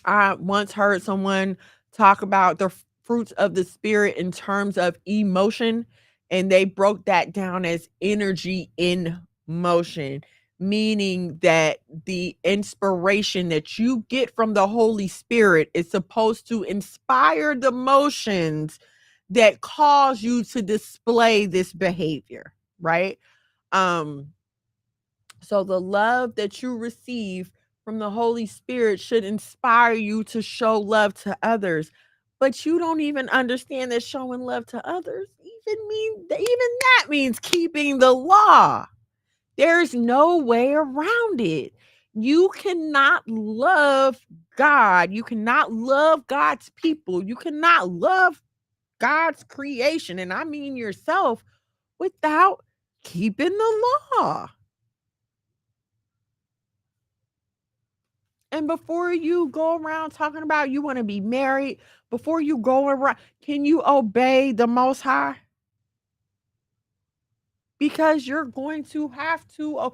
I once heard someone talk about the fruits of the spirit in terms of emotion, and they broke that down as energy in motion, meaning that the inspiration that you get from the Holy Spirit is supposed to inspire the motions that cause you to display this behavior, right? Um, so the love that you receive from the Holy Spirit should inspire you to show love to others. But you don't even understand that showing love to others even that means keeping the law. There's no way around it. You cannot love God. You cannot love God's people. You cannot love God's creation, and I mean yourself, without keeping the law. And before you go around talking about you want to be married, before you go around, can you obey the Most High? Because you're going to have to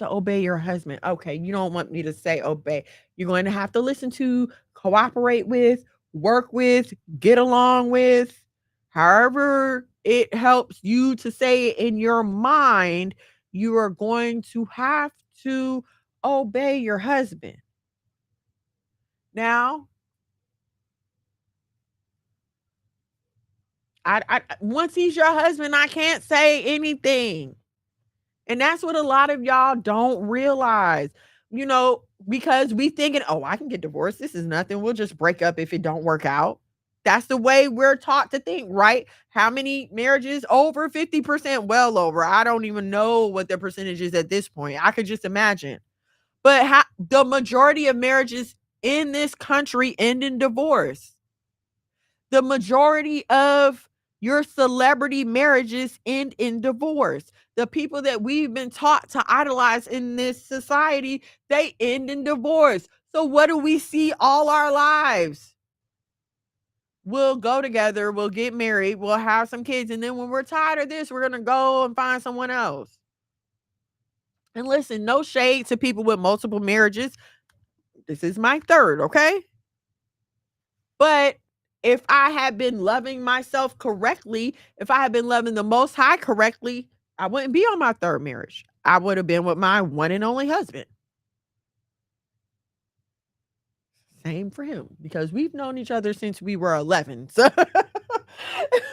obey your husband. Okay, you don't want me to say obey. You're going to have to listen to, cooperate with, work with, get along with, however it helps you to say it in your mind. You are going to have to obey your husband. Now, I once he's your husband, I can't say anything. And that's what a lot of y'all don't realize. Because we thinking, "Oh, I can get divorced. This is nothing. We'll just break up if it don't work out." That's the way we're taught to think, right? How many marriages? Over 50%, well over. I don't even know what the percentage is at this point. I could just imagine. But the majority of marriages in this country end in divorce. The majority of your celebrity marriages end in divorce. The people that we've been taught to idolize in this society, they end in divorce. So what do we see all our lives? We'll go together, we'll get married, we'll have some kids, and then when we're tired of this, we're going to go and find someone else. And listen, no shade to people with multiple marriages. This is my third, okay? But if I had been loving myself correctly, if I had been loving the Most High correctly, I wouldn't be on my third marriage. I would have been with my one and only husband. Same for him, because we've known each other since we were 11. So,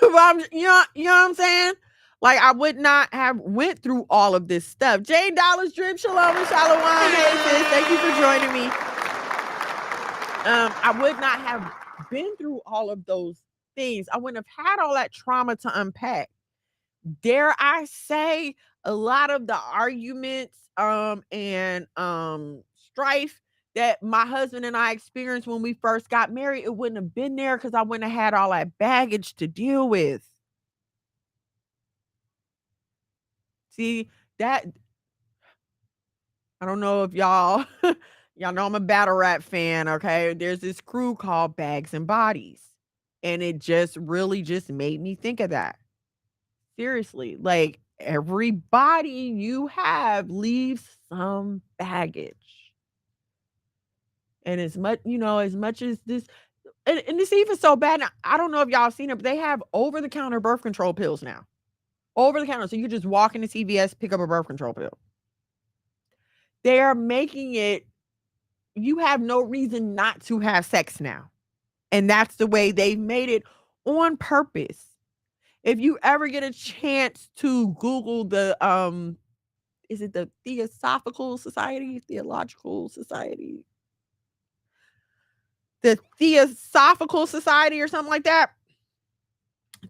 you know what I'm saying? Like, I would not have went through all of this stuff. Jane Dollars Drip, shalom and shalom. Hey, sis, thank you for joining me. I would not have been through all of those things. I wouldn't have had all that trauma to unpack. Dare I say, a lot of the arguments and strife that my husband and I experienced when we first got married, it wouldn't have been there because I wouldn't have had all that baggage to deal with. See, that I don't know if y'all y'all know I'm a battle rap fan, okay? There's this crew called Bags and Bodies. And it just really just made me think of that. Seriously, like every body you have leaves some baggage. And as much as this, and it's even so bad now, I don't know if y'all seen it, but they have over-the-counter birth control pills now. Over the counter. So you just walk into CVS, pick up a birth control pill. They are making it, you have no reason not to have sex now. And that's the way they've made it on purpose. If you ever get a chance to Google the is it the Theological Society? The Theosophical Society or something like that.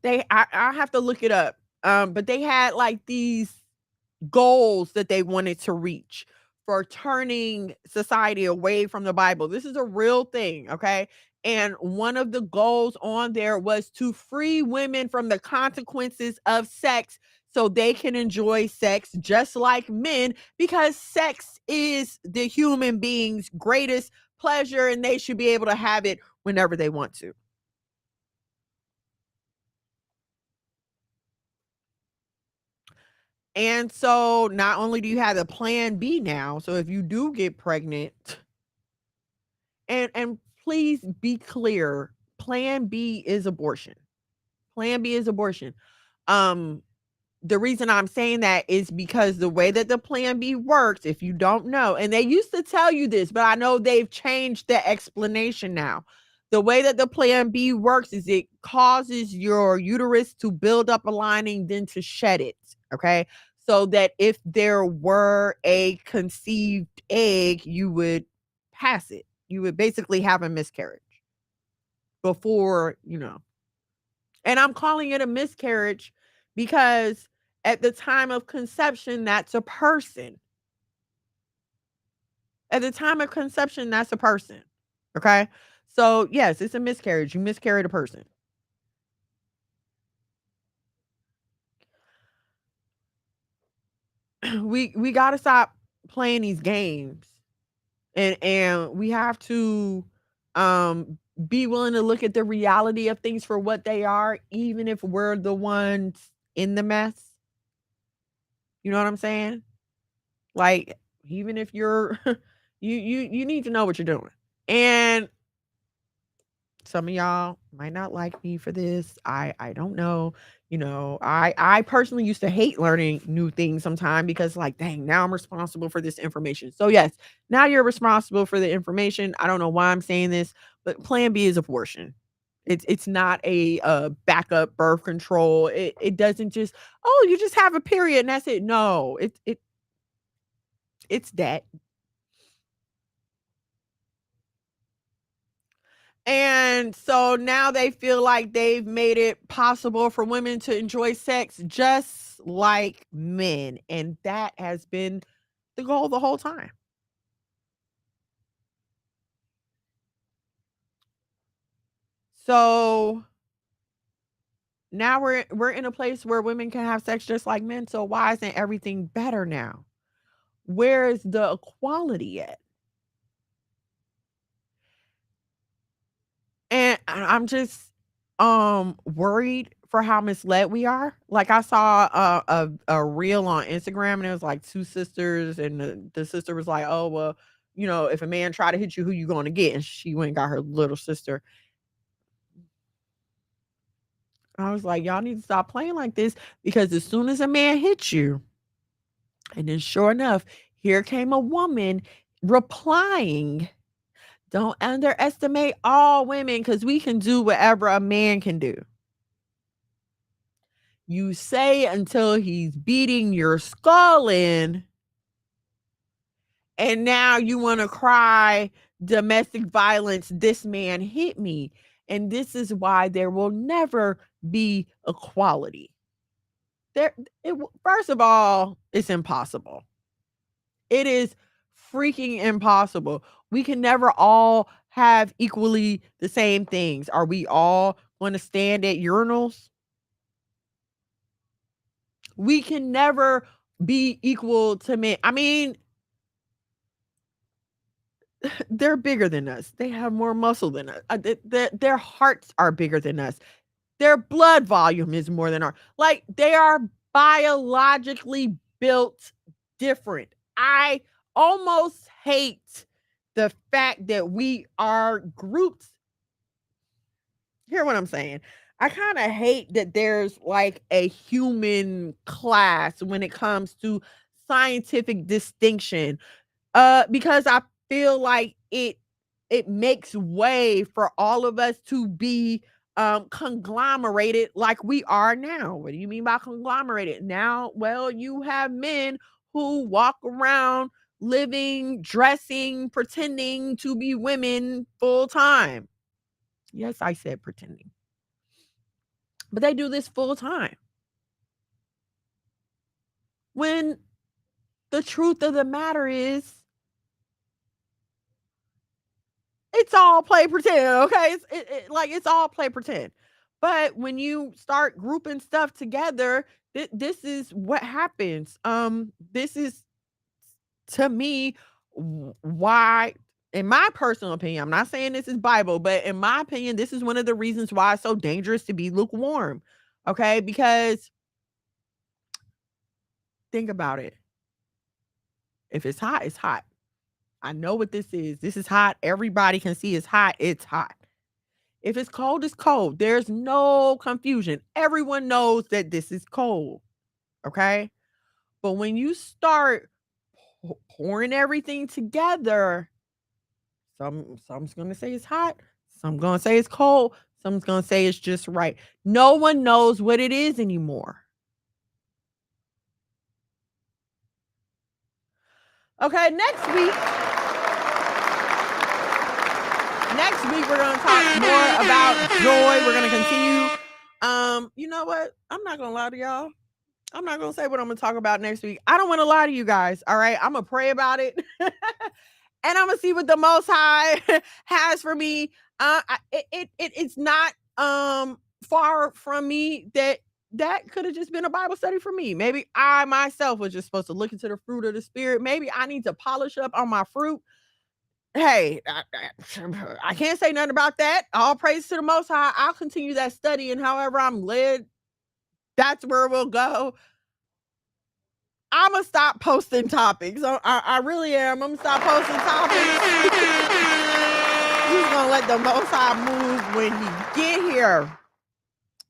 I have to look it up. But they had like these goals that they wanted to reach for turning society away from the Bible. This is a real thing, okay? And one of the goals on there was to free women from the consequences of sex so they can enjoy sex just like men, because sex is the human being's greatest pleasure and they should be able to have it whenever they want to. And so not only do you have the plan B now, so if you do get pregnant, and please be clear, plan B is abortion. Plan B is abortion. Um the reason I'm saying that is because the way that the plan B works, if you don't know, and they used to tell you this, but I know they've changed the explanation now. The way that the plan B works is it causes your uterus to build up a lining, then to shed it. Okay. So that if there were a conceived egg, you would pass it. You would basically have a miscarriage before, And I'm calling it a miscarriage because at the time of conception, that's a person. At the time of conception, that's a person. Okay? So, yes, it's a miscarriage. You miscarried a person. We got to stop playing these games. And we have to be willing to look at the reality of things for what they are, even if we're the ones in the mess. You know what I'm saying? Like, even if you're you need to know what you're doing. And some of y'all might not like me for this. I don't know. I personally used to hate learning new things sometimes because like, dang, now I'm responsible for this information. So yes, now you're responsible for the information. I don't know why I'm saying this, but plan B is abortion. It's not a backup birth control. It doesn't just, oh, you just have a period and that's it. No, it's that. And so now they feel like they've made it possible for women to enjoy sex just like men. And that has been the goal the whole time. So now we're in a place where women can have sex just like men. So why isn't everything better now? Where is the equality at? And I'm just worried for how misled we are. Like I saw a reel on Instagram and it was like two sisters and the sister was like, "Oh, well, if a man try to hit you, who you going to get?" And she went and got her little sister. I was like, "Y'all need to stop playing like this because as soon as a man hits you," and then sure enough, here came a woman replying, "Don't underestimate all women because we can do whatever a man can do." You say until he's beating your skull in, and now you want to cry domestic violence, this man hit me. And this is why there will never be equality. First of all, it's impossible. It is freaking impossible. We can never all have equally the same things. Are we all going to stand at urinals? We can never be equal to men. I mean, they're bigger than us. They have more muscle than us. Their hearts are bigger than us. Their blood volume is more than ours. Like, they are biologically built different. I almost hate the fact that we are grouped. Hear what I'm saying? I kind of hate that there's like a human class when it comes to scientific distinction. Because I feel like it makes way for all of us to be conglomerated like we are now. What do you mean by conglomerated? Now, well, you have men who walk around living, dressing, pretending to be women full time. Yes, I said pretending. But they do this full time. When the truth of the matter is, it's all play pretend, okay? It's all play pretend. But when you start grouping stuff together, this is what happens. This is, to me, why, in my personal opinion, I'm not saying this is Bible, but in my opinion, this is one of the reasons why it's so dangerous to be lukewarm. Okay? Because think about it. If it's hot, it's hot. I know what this is. This is hot. Everybody can see it's hot. It's hot. If it's cold, it's cold. There's no confusion. Everyone knows that this is cold. Okay? But when you start pouring everything together, some's going to say it's hot. Some's going to say it's cold. Some's going to say it's just right. No one knows what it is anymore. Okay, next week we're going to talk more about joy. We're going to continue. You know what? I'm not going to lie to y'all. I'm not going to say what I'm going to talk about next week. I don't want to lie to you guys, all right? I'm going to pray about it. And I'm going to see what the Most High has for me. It's not far from me that could have just been a Bible study for me. Maybe I myself was just supposed to look into the fruit of the Spirit. Maybe I need to polish up on my fruit. Hey, I can't say nothing about that. All praise to the Most High. I'll continue that study, and however I'm led, that's where we'll go. I'm going to stop posting topics. I really am. I'm going to stop posting topics. He's going to let the Most High move when he get here.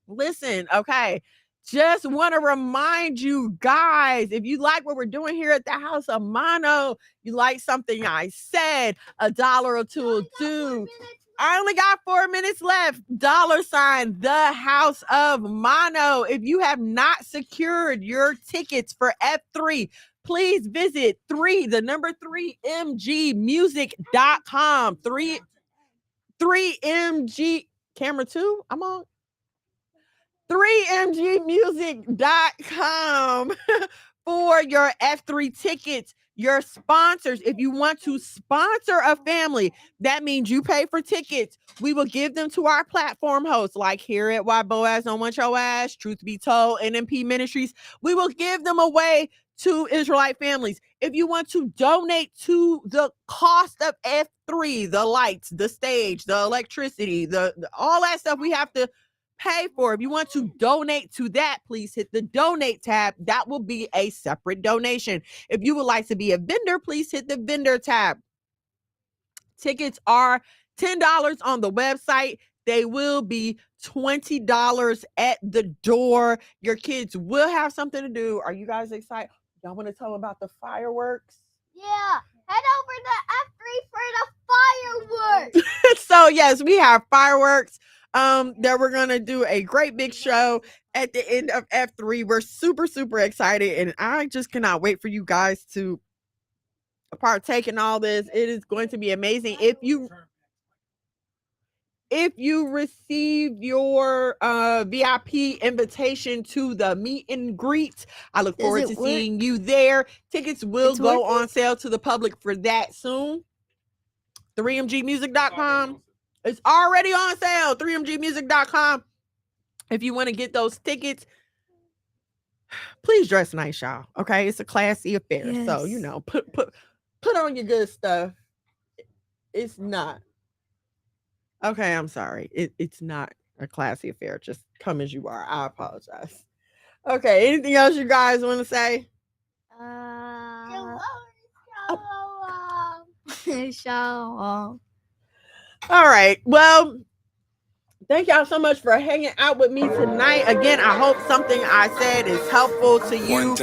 Listen, okay. Just want to remind you guys, if you like what we're doing here at the House of Mono, you like something I said, $1 or $2 will do. I only got 4 minutes left. $ the House of Mono. If you have not secured your tickets for F3, please visit 3mgmusic.com. 3mg camera 2. I'm on 3mgmusic.com for your F3 tickets. Your sponsors, if you want to sponsor a family, that means you pay for tickets. We will give them to our platform hosts, like here at Why Boaz Don't Want Your Ass, Truth Be Told, NMP Ministries. We will give them away to Israelite families. If you want to donate to the cost of F3, the lights, the stage, the electricity, the all that stuff we have to pay for. If you want to donate to that, please hit the donate tab. That will be a separate donation. If you would like to be a vendor, please hit the vendor tab. Tickets are $10 on the website. They will be $20 at the door. Your kids will have something to do. Are you guys excited? Y'all want to tell them about the fireworks? Yeah. Head over to F3 for the fireworks. So yes, we have fireworks. That we're gonna do a great big show at the end of F3. We're super excited, and I just cannot wait for you guys to partake in all this. It is going to be amazing. If you receive your VIP invitation to the meet and greet, I look forward to seeing you there. Tickets will go on sale to the public for that soon. 3mgmusic.com. It's already on sale. 3mgmusic.com. If you want to get those tickets, please dress nice, y'all. Okay, it's a classy affair. Yes. So put on your good stuff. It's not. Okay, I'm sorry. It's not a classy affair. Just come as you are. I apologize. Okay, anything else you guys want to say? Show. All right. Well, thank y'all so much for hanging out with me tonight. Again, I hope something I said is helpful to you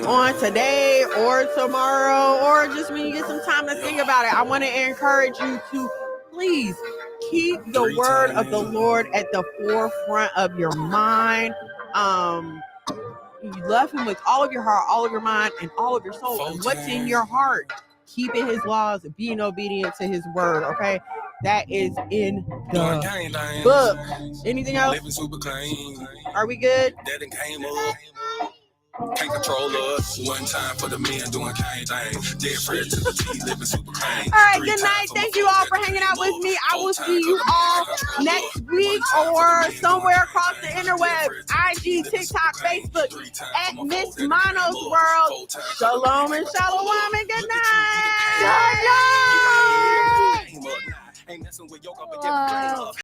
on today or tomorrow, or just when you get some time to think about it. I want to encourage you to please keep the word of the Lord at the forefront of your mind. You love him with all of your heart, all of your mind, and all of your soul. And what's in your heart? Keeping his laws, being obedient to his word, okay? That is in Doing the gang things. book. Anything else? Living super clean. Are we good? That done came up. Can't control us. One time for the men doing gang things. Dead Fred to the T, living super clean. All right, good night. Thank you all for hanging out with me. I will see you all next week or somewhere across the interwebs. IG, TikTok, Facebook, at Miss Mono's World. Shalom and shalom and good night. Shalom. Ain't messing with your